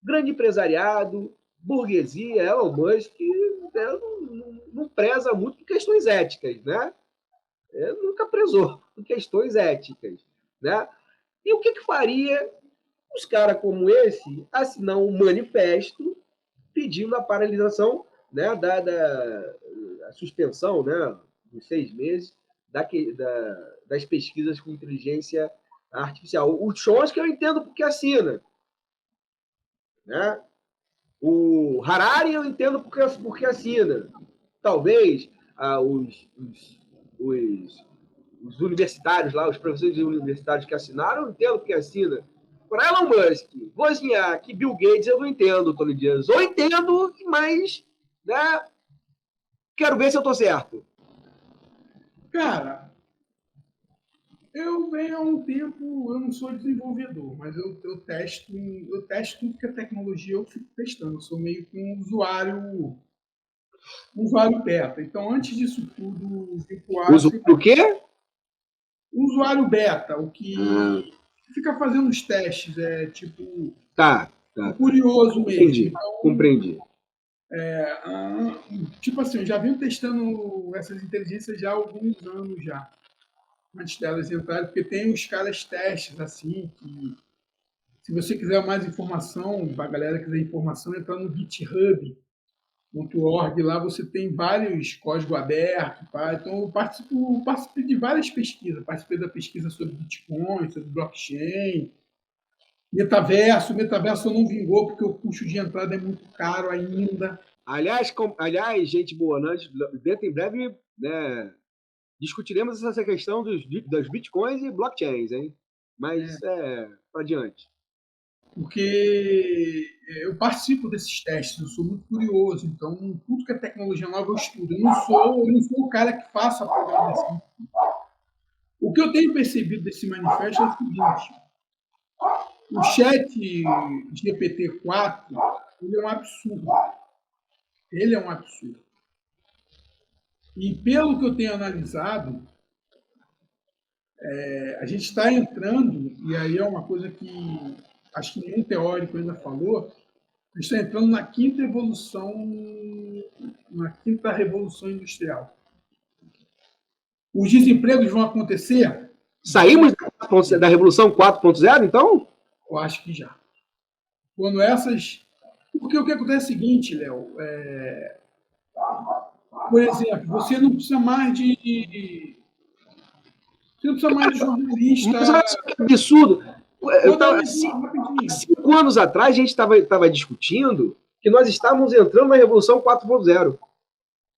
grande empresariado, burguesia, Elon Musk não preza muito por questões éticas, né? Nunca prezou por questões éticas, né? E o que faria os caras como esse assinar um manifesto pedindo a paralisação, né, a suspensão, né, dos 6 meses das pesquisas com inteligência artificial. O Chomsky eu entendo porque assina, né? O Harari eu entendo porque assina. Talvez os universitários lá, os professores universitários que assinaram, eu entendo porque assina. Para Elon Musk, Wozniak, Bill Gates, eu não entendo, Tony Dias. Ou entendo, mas, né, quero ver se eu estou certo. Cara, eu venho há um tempo, eu não sou desenvolvedor, mas eu testo tudo que é tecnologia, eu fico testando. Eu sou meio que um usuário beta. Então, antes disso tudo vir pro ar, O quê? Usuário beta, o que fica fazendo os testes, tipo, Tá. curioso mesmo. Então, compreendi. Tipo assim, eu já venho testando essas inteligências já há alguns anos já, antes delas entrarem, porque tem os caras testes assim, que Se você quiser mais informação, para a galera que quiser informação, entra no github.org, lá você tem vários códigos abertos. Tá? Então, eu participei de várias pesquisas. Participei da pesquisa sobre Bitcoin, sobre blockchain, metaverso não vingou porque o custo de entrada é muito caro ainda. Aliás, gente boa, dentro em breve, né, discutiremos essa questão das bitcoins e blockchains, hein? Mas para adiante. Porque eu participo desses testes, eu sou muito curioso, então tudo que é tecnologia nova eu estudo. Eu não sou o cara que faça a programação. O que eu tenho percebido desse manifesto é o seguinte: o chat GPT-4 ele é um absurdo. Ele é um absurdo. E pelo que eu tenho analisado, a gente está entrando, e aí é uma coisa que acho que nenhum teórico ainda falou, a gente está entrando na quinta revolução industrial. Os desempregos vão acontecer? Saímos da Revolução 4.0, então? Eu acho que já. Quando essas... Porque o que acontece é o seguinte, Léo, por exemplo, você não precisa mais de jornalista. Mas olha só que absurdo. Há 5 anos atrás, a gente estava discutindo que nós estávamos entrando na Revolução 4.0.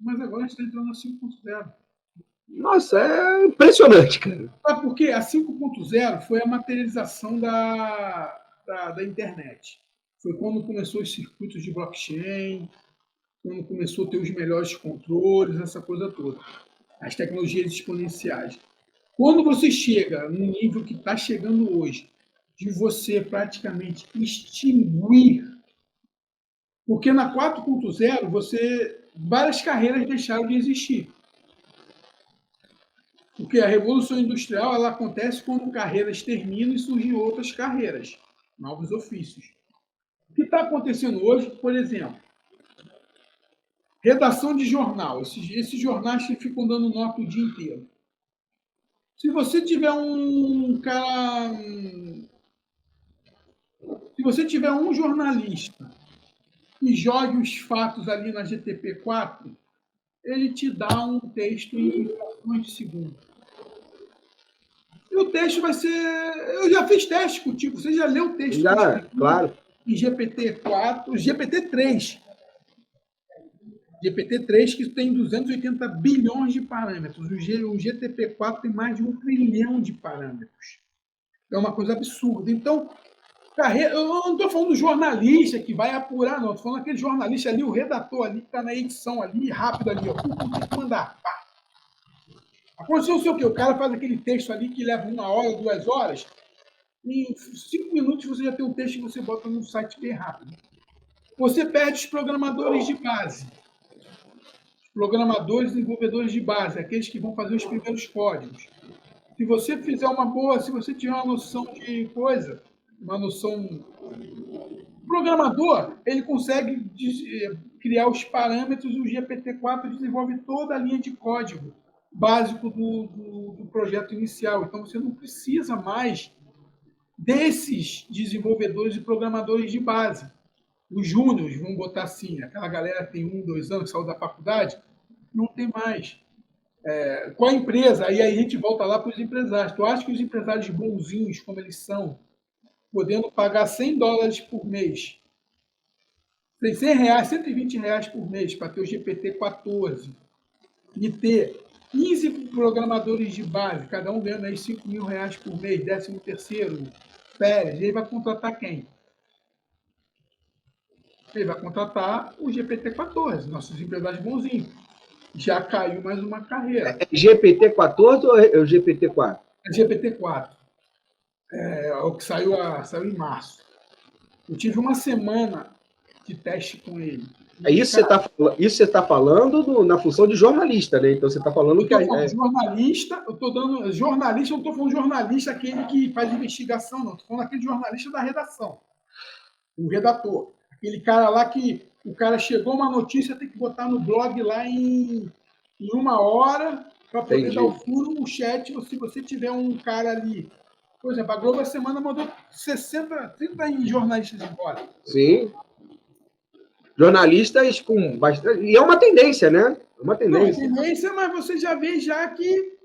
Mas agora a gente está entrando na 5.0. Nossa, é impressionante, cara. Sabe por quê? A 5.0 foi a materialização da internet. Foi quando começou os circuitos de blockchain, quando começou a ter os melhores controles, essa coisa toda. As tecnologias exponenciais. Quando você chega no nível que está chegando hoje, de você praticamente extinguir, porque na 4.0 várias carreiras deixaram de existir. Porque a revolução industrial ela acontece quando carreiras terminam e surgem outras carreiras, novos ofícios. O que está acontecendo hoje, por exemplo, redação de jornal. Esses jornais que ficam dando nota o dia inteiro. Se você tiver se você tiver um jornalista que jogue os fatos ali na GTP4, ele te dá um texto em frações de segundo. E o texto vai ser... Eu já fiz teste contigo, você já leu o texto? Já, claro. Em GPT-4, GPT-3. GPT-3 que tem 280 bilhões de parâmetros. O GTP4 tem mais de 1 trilhão de parâmetros. É uma coisa absurda. Então, eu não estou falando do jornalista que vai apurar, não. Estou falando daquele jornalista ali, o redator ali, que está na edição ali, rápido ali. Ó, tem que mandar. Pá. Aconteceu o quê? O cara faz aquele texto ali que leva 1 hora, 2 horas. Em 5 minutos você já tem um texto que você bota no site bem rápido. Você perde os programadores de base. Programadores e desenvolvedores de base, aqueles que vão fazer os primeiros códigos. Se você fizer se você tiver uma noção de coisa, uma noção... O programador, ele consegue criar os parâmetros e o GPT-4 desenvolve toda a linha de código básico do projeto inicial. Então, você não precisa mais desses desenvolvedores e programadores de base. Os júniores, vamos botar assim, aquela galera que tem 1, 2 anos, que saiu da faculdade, não tem mais. Qual a empresa? Aí a gente volta lá para os empresários. Tu acha que os empresários bonzinhos, como eles são, podendo pagar $100 por mês, R$100, R$120 por mês para ter o GPT-14 e ter 15 programadores de base, cada um ganhando aí R$5.000 por mês, 13º, férias, ele vai contratar quem? Ele vai contratar o GPT-14, nossos empresários bonzinhos. Já caiu mais uma carreira. É GPT-14 ou é o GPT-4? É GPT-4. O que saiu em março. Eu tive uma semana de teste com ele. Isso você está falando na função de jornalista, né? Então você está falando que... Jornalista, eu estou dando... Jornalista, eu não estou falando jornalista aquele que faz investigação, não. Estou falando aquele jornalista da redação. O redator. Aquele cara lá que o cara chegou uma notícia, tem que botar no blog lá em 1 hora para poder dar o furo no chat. Se você tiver um cara ali Por exemplo, a Globo essa semana mandou 30 jornalistas embora. Sim. Jornalistas com bastante... E é uma tendência, né? É uma tendência. Não, tendência, mas você já vê já que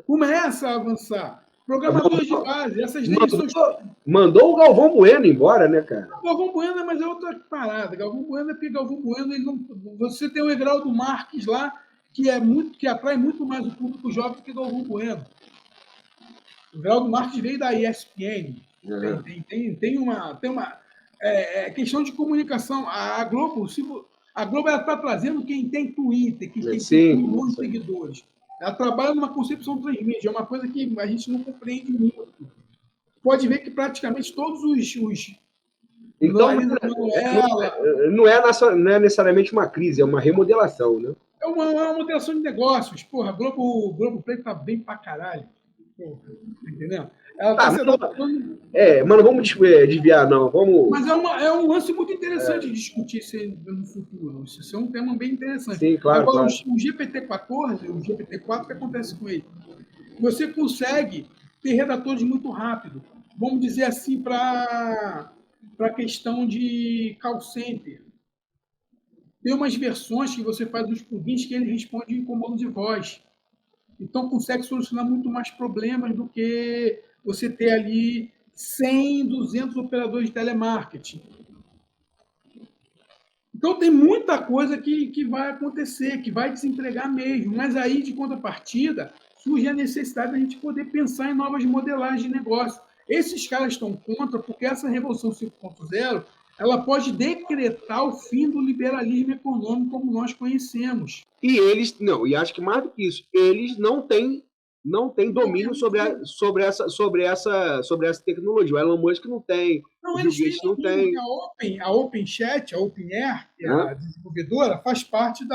começa a avançar. Programadores de base, essas demissões... Mandou o Galvão Bueno embora, né, cara? Galvão Bueno, mas é outra parada. Galvão Bueno é porque Galvão Bueno, ele não... Você tem o Everaldo Marques lá, que atrai muito mais o público jovem do que Galvão Bueno. O Everaldo Marques veio da ESPN. Tem uma questão de comunicação. A Globo ela está trazendo quem tem Twitter, que tem milhões de seguidores. Ela trabalha numa concepção transmídia, é uma coisa que a gente não compreende muito. Pode ver que praticamente todos os então, não é necessariamente uma crise, é uma remodelação, né? É uma modelação de negócios. Porra, a Globo Play tá bem pra caralho. Porra, entendeu? Ela tá se adaptando... mas não vamos desviar, não. Vamos... Mas é um lance muito interessante de discutir isso no futuro. Isso é um tema bem interessante. Sim, claro. Agora, claro. o GPT-14, o GPT-4, o que acontece com ele? Você consegue ter redatores muito rápido. Vamos dizer assim, para a questão de call center. Tem umas versões que você faz os plugins que ele responde em comando de voz. Então, consegue solucionar muito mais problemas do que você ter ali 100, 200 operadores de telemarketing. Então, tem muita coisa que vai acontecer, que vai desempregar mesmo. Mas aí, de contrapartida, surge a necessidade de a gente poder pensar em novas modelagens de negócio. Esses caras estão contra porque essa Revolução 5.0 ela pode decretar o fim do liberalismo econômico como nós conhecemos. E eles, não, e acho que mais do que isso, eles não têm domínio sobre essa tecnologia. O Elon Musk não tem, o Bill Gates não tem. A OpenChat, a OpenAir, que é a desenvolvedora, faz parte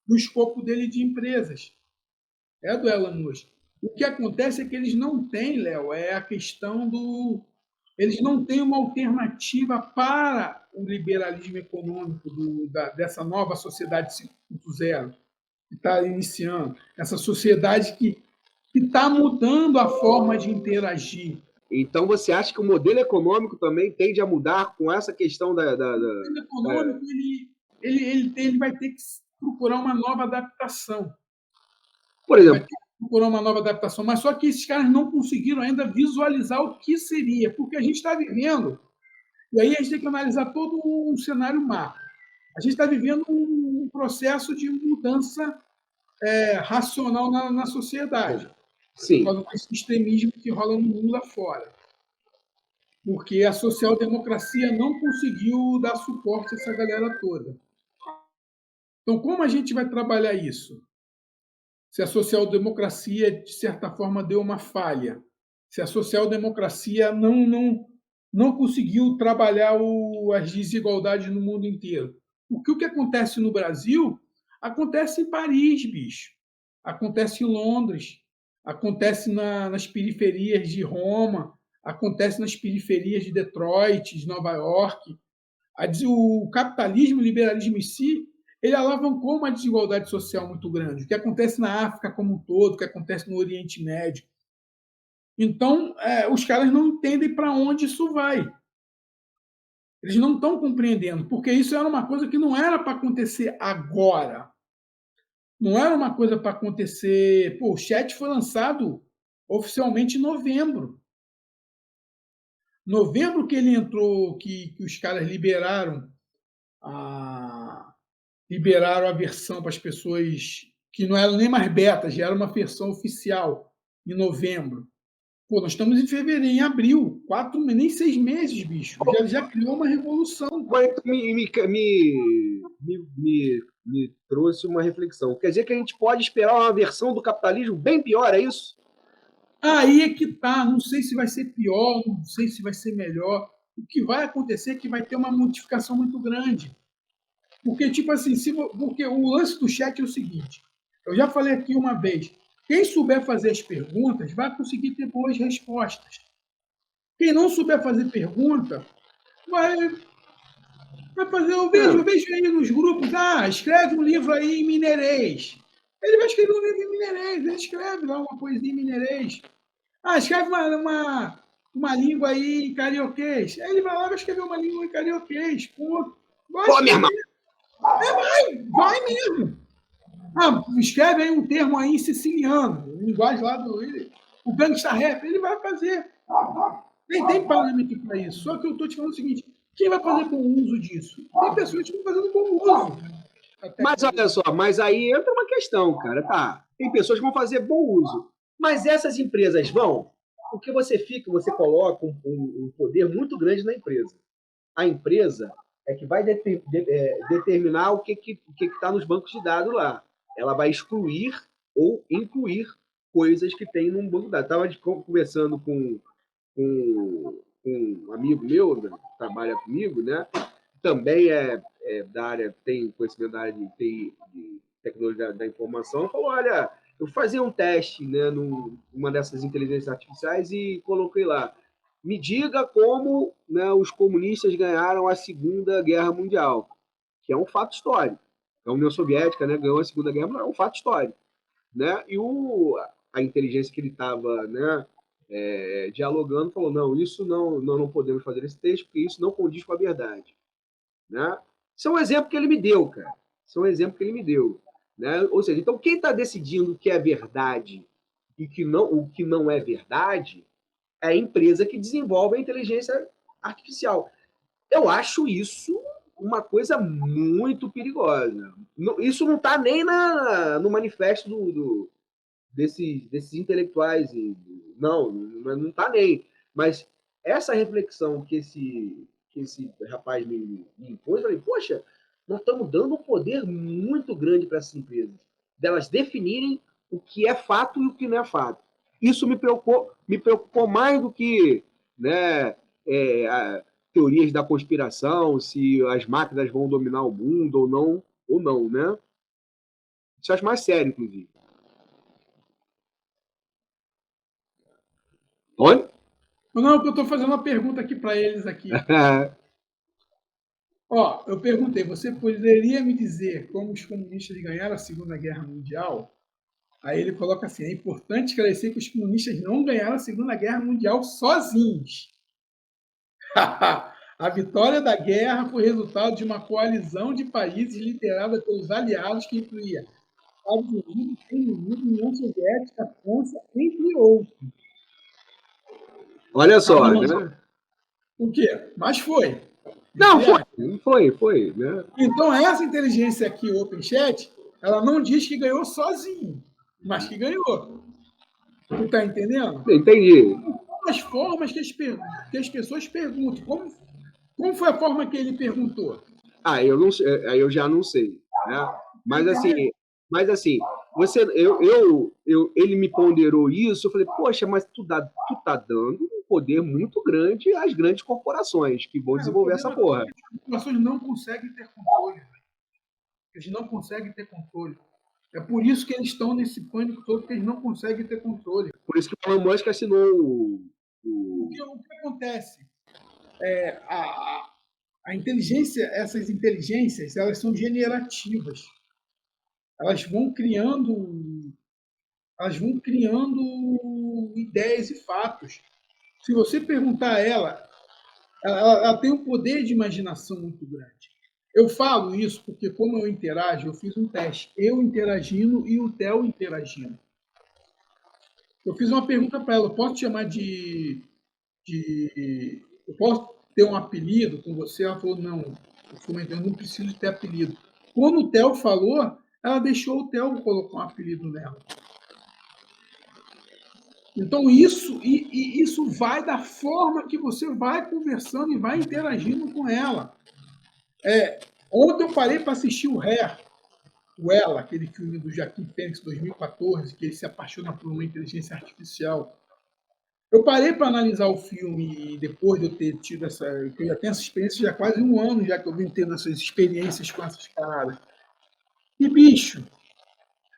do escopo dele de empresas. É do Elon Musk. O que acontece é que eles não têm, Léo, é a questão do... Eles não têm uma alternativa para o liberalismo econômico dessa nova sociedade 5.0 que está iniciando. Essa sociedade que está mudando a forma de interagir. Então, você acha que o modelo econômico também tende a mudar com essa questão da... O modelo econômico ele vai ter que procurar uma nova adaptação. Por exemplo... Procurar uma nova adaptação, mas só que esses caras não conseguiram ainda visualizar o que seria, porque a gente está vivendo, e aí a gente tem que analisar todo um cenário macro. A gente está vivendo um processo de mudança racional na sociedade. Sim. Por causa desse extremismo que rola no mundo lá fora. Porque a social-democracia não conseguiu dar suporte a essa galera toda. Então, como a gente vai trabalhar isso? Se a social-democracia, de certa forma, deu uma falha, se a social-democracia não conseguiu trabalhar as desigualdades no mundo inteiro. Porque o que acontece no Brasil acontece em Paris, bicho. Acontece em Londres, acontece nas periferias de Roma, acontece nas periferias de Detroit, de Nova York. O capitalismo, o liberalismo em si, ele alavancou uma desigualdade social muito grande, o que acontece na África como um todo, o que acontece no Oriente Médio. Então, os caras não entendem para onde isso vai. Eles não estão compreendendo, porque isso era uma coisa que não era para acontecer agora. Não era uma coisa para acontecer... Pô, o chat foi lançado oficialmente em novembro. Novembro que ele entrou, que os caras liberaram a versão para as pessoas que não eram nem mais beta, já era uma versão oficial em novembro. Pô, nós estamos em fevereiro, em abril, nem 6 meses, bicho. Já criou uma revolução. Me trouxe uma reflexão. Quer dizer que a gente pode esperar uma versão do capitalismo bem pior, é isso? Aí é que tá. Não sei se vai ser pior, não sei se vai ser melhor. O que vai acontecer é que vai ter uma modificação muito grande. Porque, tipo assim, porque o lance do chat é o seguinte, eu já falei aqui uma vez, quem souber fazer as perguntas vai conseguir ter boas respostas. Quem não souber fazer pergunta, vai fazer, eu vejo aí nos grupos, escreve um livro aí em mineirês. Ele vai escrever um livro em mineirês, ele escreve lá uma poesia em mineirês. Escreve uma língua aí em carioquês. Aí ele vai lá e vai escrever uma língua em carioquês. Pô, meu irmão! Vai mesmo. Escreve aí um termo aí em siciliano, linguagem lá o gangsta rap, ele vai fazer. Nem tem parâmetro para isso. Só que eu estou te falando o seguinte: quem vai fazer bom uso disso? Tem pessoas que estão fazendo bom uso. Mas olha só, mas aí entra uma questão, cara. Tá, tem pessoas que vão fazer bom uso. Mas essas empresas vão, porque você coloca um poder muito grande na empresa. A empresa é que vai determinar o que está nos bancos de dados lá. Ela vai excluir ou incluir coisas que tem num banco de dados. Estava conversando com um amigo meu, né, que trabalha comigo, né? Também é da área, tem conhecimento da área de tecnologia da informação, falou, olha, eu fazia um teste, né, numa dessas inteligências artificiais e coloquei lá, me diga como, né, os comunistas ganharam a Segunda Guerra Mundial, que é um fato histórico. A União Soviética, né, ganhou a Segunda Guerra Mundial, é um fato histórico. Né? E a inteligência que ele estava, né, dialogando falou, não, isso não podemos fazer esse texto, porque isso não condiz com a verdade. Né? Isso é um exemplo que ele me deu, cara. Isso é um exemplo que ele me deu. Né? Ou seja, então quem está decidindo o que é verdade e o que não é verdade é a empresa que desenvolve a inteligência artificial. Eu acho isso uma coisa muito perigosa. Isso não está nem no manifesto desses intelectuais. Não está nem. Mas essa reflexão que esse rapaz me impôs, eu falei, poxa, nós estamos dando um poder muito grande para essas empresas, delas definirem o que é fato e o que não é fato. Isso me preocupou mais do que, né, teorias da conspiração, se as máquinas vão dominar o mundo ou não, né? Isso eu acho mais sério, inclusive. Oi? Não, eu estou fazendo uma pergunta aqui para eles aqui. Eu perguntei, você poderia me dizer como os comunistas ganharam a Segunda Guerra Mundial? Aí ele coloca assim, é importante esclarecer que os comunistas não ganharam a Segunda Guerra Mundial sozinhos. A vitória da guerra foi resultado de uma coalizão de países liderada pelos aliados que incluía Estados Unidos, Reino Unido, União Soviética, França, entre outros. Olha só, né? O quê? Mas foi. Não, foi, né? Então, essa inteligência aqui, o OpenChat, ela não diz que ganhou sozinho, mas que ganhou. Tu está entendendo? Entendi. As formas que as pessoas perguntam. Como foi a forma que ele perguntou? Eu não sei, aí eu já não sei, né? Mas assim, ele me ponderou isso, eu falei, poxa, mas tu tá dando um poder muito grande às grandes corporações que vão desenvolver essa porra. As corporações não conseguem ter controle. Eles não conseguem ter controle. É por isso que eles estão nesse pânico todo, porque eles não conseguem ter controle. Por isso que o Elon Musk assinou o que acontece? A inteligência, essas inteligências, elas são generativas. Elas vão criando ideias e fatos. Se você perguntar a ela tem um poder de imaginação muito grande. Eu falo isso porque, como eu interajo, eu fiz um teste. Eu interagindo e o Theo interagindo. Eu fiz uma pergunta para ela. Eu posso te chamar de... Eu posso ter um apelido com você? Ela falou, não. Eu não preciso ter apelido. Quando o Theo falou, ela deixou o Theo colocar um apelido nela. Então, isso vai da forma que você vai conversando e vai interagindo com ela. Ontem eu parei para assistir o Hair, o Ela, aquele filme do Joaquim Fênix, 2014, que ele se apaixona por uma inteligência artificial. Eu parei para analisar o filme depois de eu ter tido essa... Eu já tenho essa experiência já há quase um ano, já que eu vim tendo essas experiências com essas paradas. E, bicho,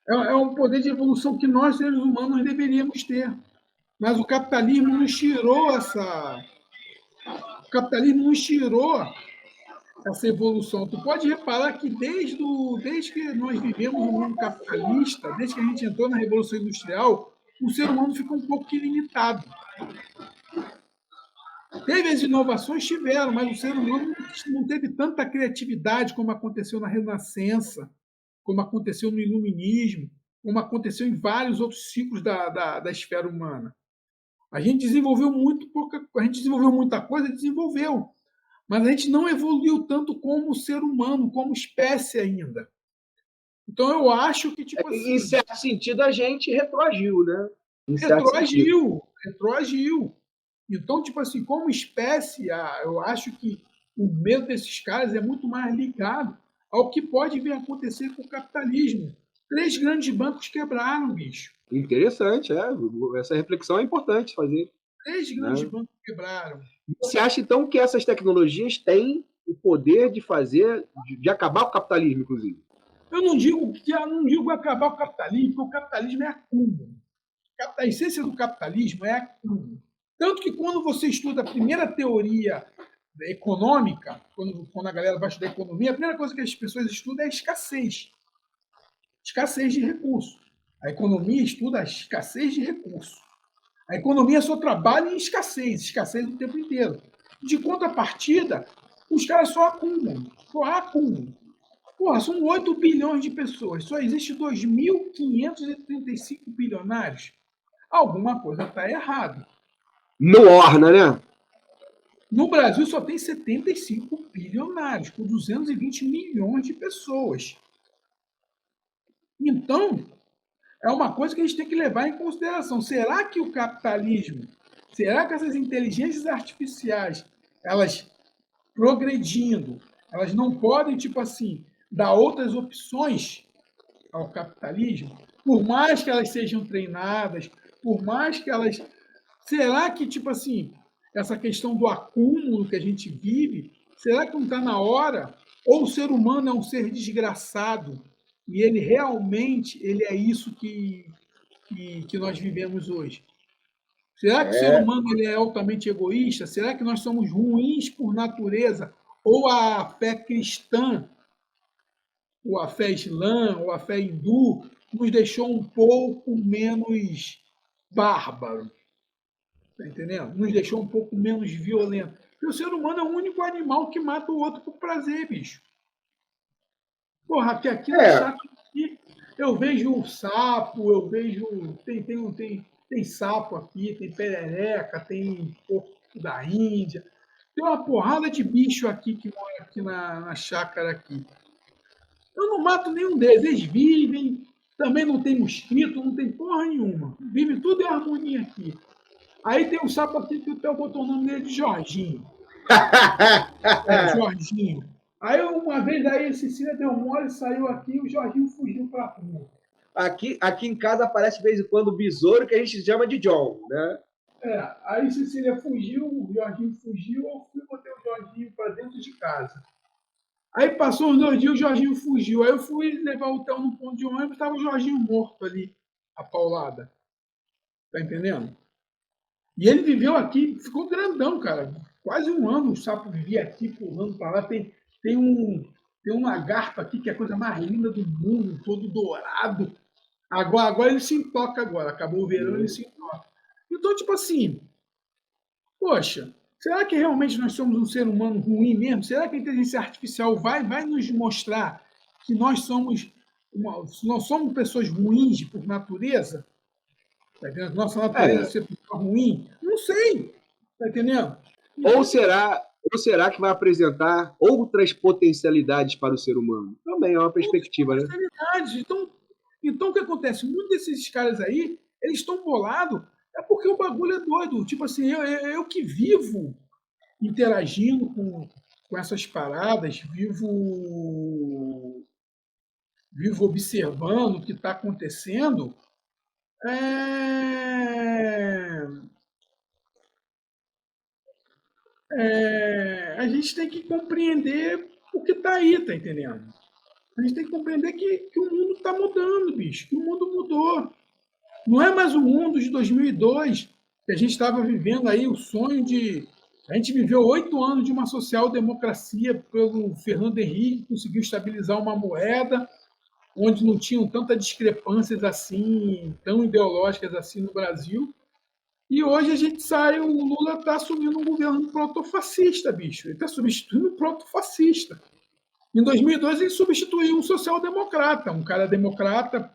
é um poder de evolução que nós, seres humanos, deveríamos ter. Mas o capitalismo nos tirou essa evolução. Tu pode reparar que desde que nós vivemos no mundo capitalista, desde que a gente entrou na Revolução Industrial, o ser humano fica um pouco limitado. Teve as inovações, tiveram, mas o ser humano não teve tanta criatividade como aconteceu na Renascença, como aconteceu no Iluminismo, como aconteceu em vários outros ciclos da esfera humana. A gente desenvolveu a gente desenvolveu muita coisa, desenvolveu, mas a gente não evoluiu tanto como ser humano, como espécie ainda. Então eu acho que, tipo assim. Em certo sentido, a gente retroagiu, né? Em certo sentido. Retroagiu. Então, tipo assim, como espécie, eu acho que o medo desses caras é muito mais ligado ao que pode vir a acontecer com o capitalismo. 3 grandes bancos quebraram, bicho. Interessante, essa reflexão é importante fazer. 3 grandes bancos quebraram. Você acha, então, que essas tecnologias têm o poder de fazer, de acabar com o capitalismo, inclusive? Eu não digo acabar com o capitalismo, porque o capitalismo é acúmulo. A essência do capitalismo é acúmulo. Tanto que quando você estuda a primeira teoria econômica, quando a galera vai estudar economia, a primeira coisa que as pessoas estudam é a escassez. Escassez de recursos. A economia estuda a escassez de recursos. A economia só trabalha em escassez o tempo inteiro. De contrapartida, os caras só acumulam. Porra, são 8 bilhões de pessoas, só existe 2.535 bilionários. Alguma coisa está errada. Não orna, né? No Brasil só tem 75 bilionários, com 220 milhões de pessoas. Então, é uma coisa que a gente tem que levar em consideração. Será que o capitalismo, será que essas inteligências artificiais, elas progredindo, elas não podem, tipo assim, dar outras opções ao capitalismo? Por mais que elas sejam treinadas, por mais que elas... Será que, tipo assim, essa questão do acúmulo que a gente vive, será que não está na hora? Ou o ser humano é um ser desgraçado e ele realmente é isso que nós vivemos hoje? Será que o ser humano ele é altamente egoísta? Será que nós somos ruins por natureza? Ou a fé cristã, ou a fé islã, ou a fé hindu, nos deixou um pouco menos bárbaro? Tá entendendo? Nos deixou um pouco menos violento. Porque o ser humano é o único animal que mata o outro por prazer, bicho. Porra, porque aqui na chácara aqui, eu vejo um sapo, eu vejo. Tem sapo aqui, tem perereca, tem porco da Índia. Tem uma porrada de bicho aqui que mora aqui na chácara aqui. Eu não mato nenhum deles, eles vivem, também não tem mosquito, não tem porra nenhuma. Vive tudo em harmonia aqui. Aí tem um sapo aqui que o Theo botou o nome dele de Jorginho. Jorginho. Aí uma vez aí a Cecília deu mole, saiu aqui e o Jorginho fugiu para a rua. Aqui em casa aparece de vez em quando o besouro que a gente chama de John, né? Aí Cecília fugiu, o Jorginho fugiu, eu fui botar o Jorginho para dentro de casa. Aí passou uns 2 dias, o Jorginho fugiu. Aí eu fui levar o Theo no ponto de ônibus, estava o Jorginho morto ali, a paulada. Tá entendendo? E ele viveu aqui, ficou grandão, cara. Quase um ano o sapo vivia aqui, pulando para lá. Tem um lagarto aqui que é a coisa mais linda do mundo, todo dourado. Agora ele se intoca agora. Acabou o verão, ele se intoca. Então, tipo assim, poxa, será que realmente nós somos um ser humano ruim mesmo? Será que a inteligência artificial vai nos mostrar que nós somos pessoas ruins por natureza? Tá entendendo? Nossa natureza ser ruim? Não sei. Tá entendendo? Então, ou será que vai apresentar outras potencialidades para o ser humano? Também é uma perspectiva, né? Então, o que acontece? Muitos desses caras aí, eles estão bolados, é porque o bagulho é doido. Tipo assim, eu que vivo interagindo com essas paradas, vivo observando o que está acontecendo. A gente tem que compreender o que está aí, tá entendendo? A gente tem que compreender que o mundo está mudando, bicho, que o mundo mudou. Não é mais o mundo de 2002, que a gente estava vivendo aí o sonho de... A gente viveu 8 anos de uma social-democracia pelo Fernando Henrique, conseguiu estabilizar uma moeda, onde não tinham tantas discrepâncias assim, tão ideológicas assim no Brasil. E hoje a gente sai, o Lula está assumindo um governo protofascista, bicho. Ele está substituindo um protofascista. Em 2002 ele substituiu um social-democrata, um cara democrata.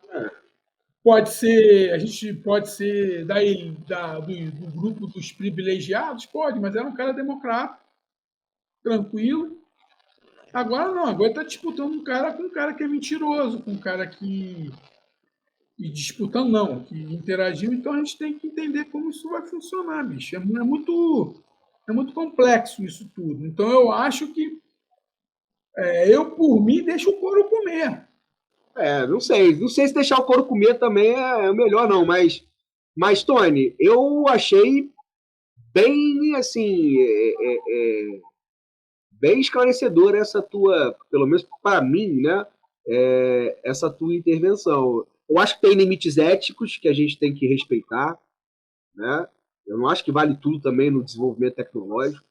Pode ser, a gente pode ser do grupo dos privilegiados, pode, mas era um cara democrata, tranquilo. Agora não, agora está disputando um cara com um cara que é mentiroso, com um cara que. E disputando não, que interagiu, então a gente tem que entender como isso vai funcionar, bicho. É muito complexo isso tudo. Então eu acho que eu, por mim, deixo o couro comer. Não sei. Não sei se deixar o couro comer também é o melhor, não. Mas Tony, eu achei bem, assim, bem esclarecedora essa tua, pelo menos para mim, né? Essa tua intervenção. Eu acho que tem limites éticos que a gente tem que respeitar, né? Eu não acho que vale tudo também no desenvolvimento tecnológico.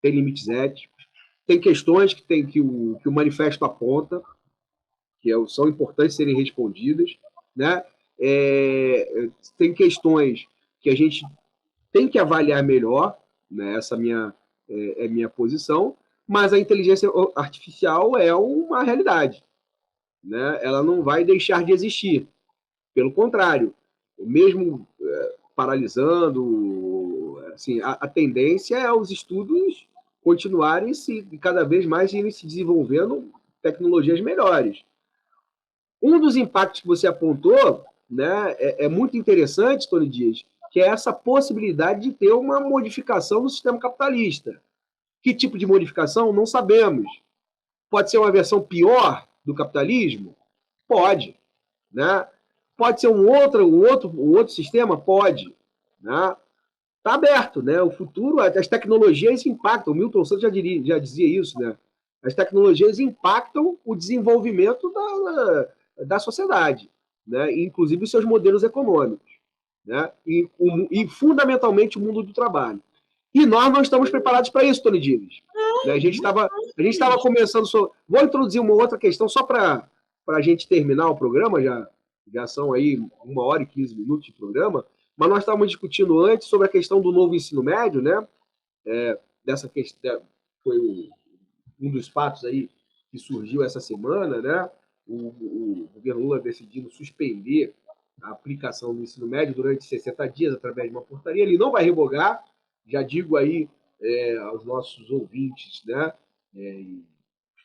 Tem limites éticos. Tem questões que o manifesto aponta, são importantes serem respondidas, né? Tem questões que a gente tem que avaliar melhor, né? Essa é minha posição, mas a inteligência artificial é uma realidade, né? Ela não vai deixar de existir, pelo contrário, mesmo paralisando, assim, a tendência é os estudos continuarem cada vez mais irem se desenvolvendo tecnologias melhores. Um dos impactos que você apontou, né, é muito interessante, Tony Dias, que é essa possibilidade de ter uma modificação no sistema capitalista. Que tipo de modificação? Não sabemos. Pode ser uma versão pior do capitalismo? Pode. Né? Pode ser um outro sistema? Pode. Né? Está aberto. Né? O futuro, as tecnologias impactam. O Milton Santos já dizia isso. Né? As tecnologias impactam o desenvolvimento da sociedade, né? Inclusive os seus modelos econômicos, né? E fundamentalmente o mundo do trabalho. E nós não estamos preparados para isso, Tony Dias. Né? A gente estava começando. Vou introduzir uma outra questão só para a gente terminar o programa, já são aí 1h15 de programa, mas nós estávamos discutindo antes sobre a questão do novo ensino médio, né? Dessa questão, foi um dos fatos aí que surgiu essa semana, né? O governo Lula decidindo suspender a aplicação do ensino médio durante 60 dias através de uma portaria. Ele não vai revogar, já digo aí aos nossos ouvintes, né?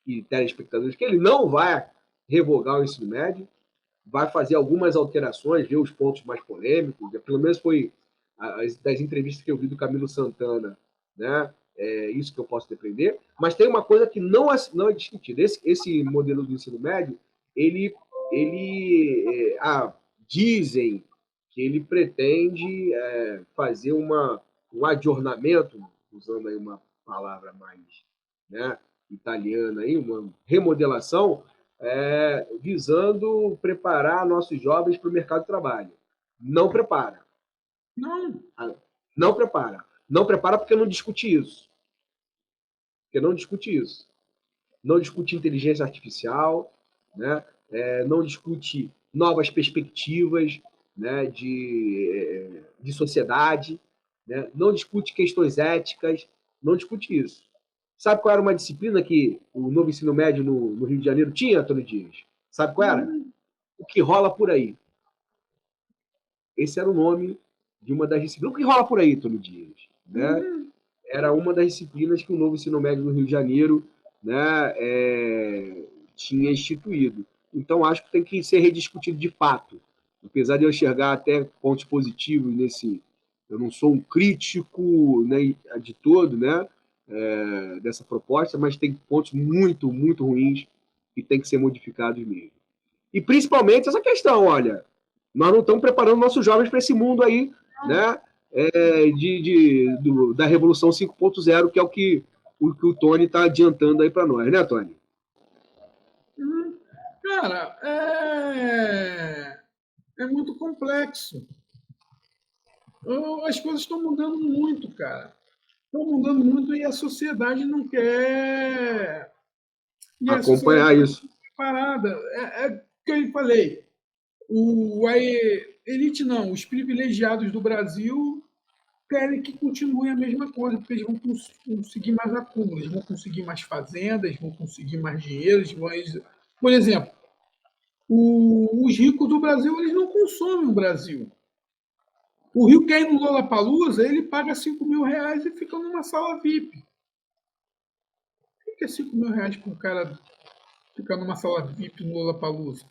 E telespectadores que ele não vai revogar o ensino médio, vai fazer algumas alterações, ver os pontos mais polêmicos, pelo menos foi das entrevistas que eu vi do Camilo Santana, né? Isso que eu posso defender, mas tem uma coisa que não é discutida. Esse modelo do ensino médio, dizem que ele pretende fazer um adornamento, usando aí uma palavra mais, né, italiana, aí, uma remodelação, visando preparar nossos jovens para o mercado de trabalho. Não prepara. Não prepara. Não prepara porque não discute isso. Não discute inteligência artificial, né? Não discute novas perspectivas, né, de sociedade, né? Não discute questões éticas, não discute isso. Sabe qual era uma disciplina que o novo ensino médio no Rio de Janeiro tinha, Antônio Dias? Sabe qual era? O que rola por aí. Esse era o nome de uma das disciplinas. O que rola por aí, Antônio Dias? Né? Era uma das disciplinas que o novo ensino médio no Rio de Janeiro, né, tinha instituído. Então, acho que tem que ser rediscutido de fato. Apesar de eu enxergar até pontos positivos nesse... Eu não sou um crítico, né, de todo, né, dessa proposta, mas tem pontos muito, muito ruins que tem que ser modificados mesmo. E principalmente essa questão, olha, nós não estamos preparando nossos jovens para esse mundo aí, né, da Revolução 5.0, que é o que o Tony está adiantando aí para nós, né, Tony? Cara, é muito complexo. As coisas estão mudando muito, cara. Estão mudando muito e a sociedade não quer. E a sociedade acompanhar isso. parada. que eu falei, a elite não, os privilegiados do Brasil querem que continue a mesma coisa, porque eles vão conseguir mais acúmulos, eles vão conseguir mais fazendas, vão conseguir mais dinheiro. Por exemplo, os ricos do Brasil eles não consomem o Brasil. O Rio quer ir no Lollapalooza, ele paga R$ 5.000 e fica numa sala VIP. O que é R$ 5.000 para um cara ficar numa sala VIP no Lollapalooza?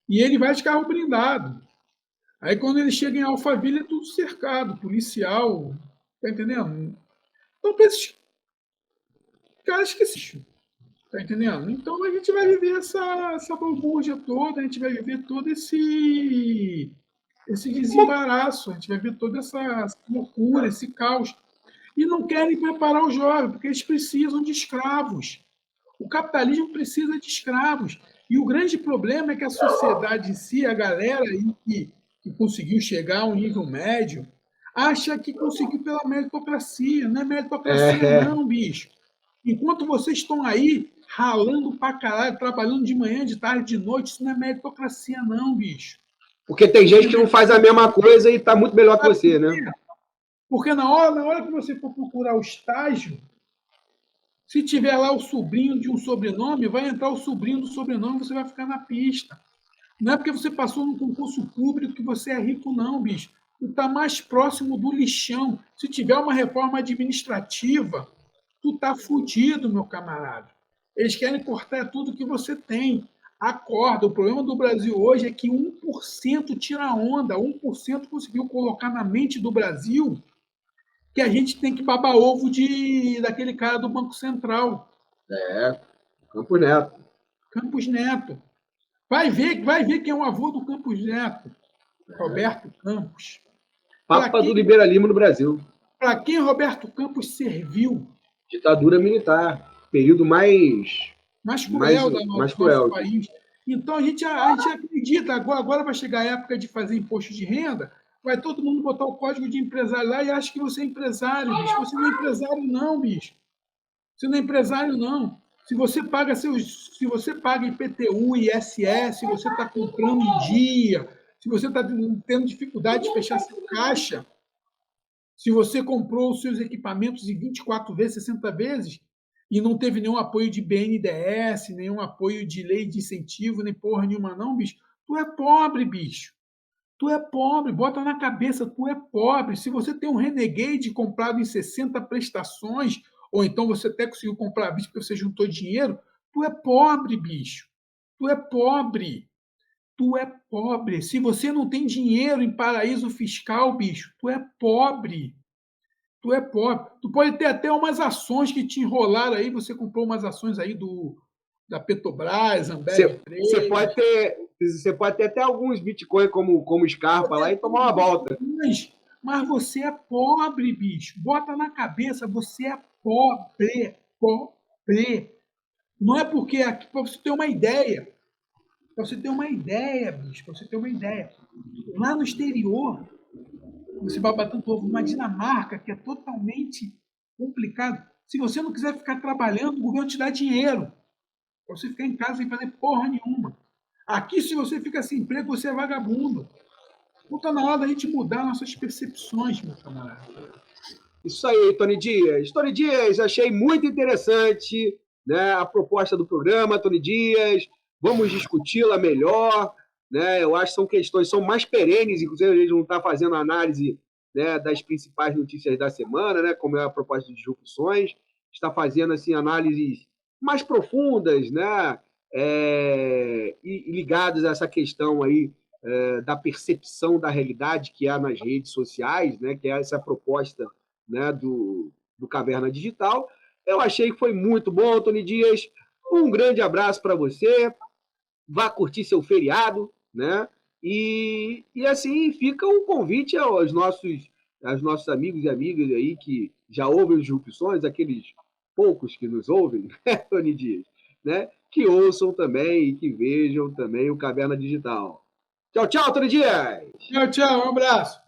E ele vai de carro blindado. Aí quando ele chega em Alphaville é tudo cercado, policial, tá entendendo? Então para esses caras que se tá entendendo? Então a gente vai viver essa balbúrdia toda, a gente vai viver todo esse desembaraço, a gente vai ver toda essa loucura, esse caos. E não querem preparar o jovem, porque eles precisam de escravos. O capitalismo precisa de escravos. E o grande problema é que a sociedade em si, a galera aí que conseguiu chegar a um nível médio, acha que conseguiu pela meritocracia. Não é meritocracia, não, bicho. Enquanto vocês estão aí ralando pra caralho, trabalhando de manhã, de tarde, de noite, isso não é meritocracia, não, bicho. Porque tem gente que não faz a mesma coisa e está muito melhor que você, né? Porque na hora que você for procurar o estágio, se tiver lá o sobrinho de um sobrenome, vai entrar o sobrinho do sobrenome, você vai ficar na pista. Não é porque você passou num concurso público que você é rico, não, bicho. Tu tá mais próximo do lixão. Se tiver uma reforma administrativa, tu tá fudido, meu camarada. Eles querem cortar tudo que você tem. Acorda. O problema do Brasil hoje é que 1% tira onda. 1% conseguiu colocar na mente do Brasil que a gente tem que babar ovo daquele cara do Banco Central. Campos Neto. Campos Neto. Vai ver quem é o avô do Campos Neto. Roberto Campos. Papa do liberalismo no Brasil. Para quem Roberto Campos serviu? Ditadura militar. Período mais cruel do cruel. Nosso país. Então a gente acredita, agora vai chegar a época de fazer imposto de renda, vai todo mundo botar o código de empresário lá e acha que você é empresário, bicho. Você não é empresário, não, bicho. Você não é empresário, não. Se você paga IPTU, ISS, se você está comprando em dia, se você está tendo dificuldade de fechar seu caixa, se você comprou os seus equipamentos em 24 vezes, 60 vezes, e não teve nenhum apoio de BNDES, nenhum apoio de lei de incentivo, nem porra nenhuma, não, bicho, tu é pobre, bicho. Tu é pobre, bota na cabeça, tu é pobre. Se você tem um Renegade comprado em 60 prestações, ou então você até conseguiu comprar bicho porque você juntou dinheiro, tu é pobre, bicho. Tu é pobre. Tu é pobre. Se você não tem dinheiro em paraíso fiscal, bicho, tu é pobre. Tu é pobre. Tu pode ter até umas ações que te enrolaram aí, você comprou umas ações aí da Petrobras, Ambev. Você pode ter até alguns Bitcoin como Scarpa lá e tomar uma volta. Mas você é pobre, bicho. Bota na cabeça, você é pobre. Pobre. Não é porque aqui, para você ter uma ideia. Para você ter uma ideia, bicho. Para você ter uma ideia. Lá no exterior, você vai batendo ovo numa Dinamarca, que é totalmente complicado. Se você não quiser ficar trabalhando, o governo te dá dinheiro. Para você ficar em casa sem fazer porra nenhuma. Aqui, se você fica sem emprego, você é vagabundo. Então está na hora da gente mudar nossas percepções, meu camarada. Isso aí, Tony Dias. Tony Dias, achei muito interessante, né, a proposta do programa, Tony Dias. Vamos discuti-la melhor. Né? Eu acho que são questões, são mais perenes, inclusive a gente não está fazendo análise, né, das principais notícias da semana, né, como é a proposta de disrupções. Está fazendo assim, análises mais profundas, né, e ligadas a essa questão aí, da percepção da realidade que há nas redes sociais, né, que é essa proposta, né, do Caverna Digital. Eu achei que foi muito bom, Tony Dias. Um grande abraço para você. Vá curtir seu feriado, né? E assim fica um convite aos nossos amigos e amigas aí que já ouvem as disrupções, aqueles poucos que nos ouvem, né, Tony Dias, né? Que ouçam também e que vejam também o Caverna Digital. Tchau, tchau, Tony Dias! Tchau, tchau, um abraço!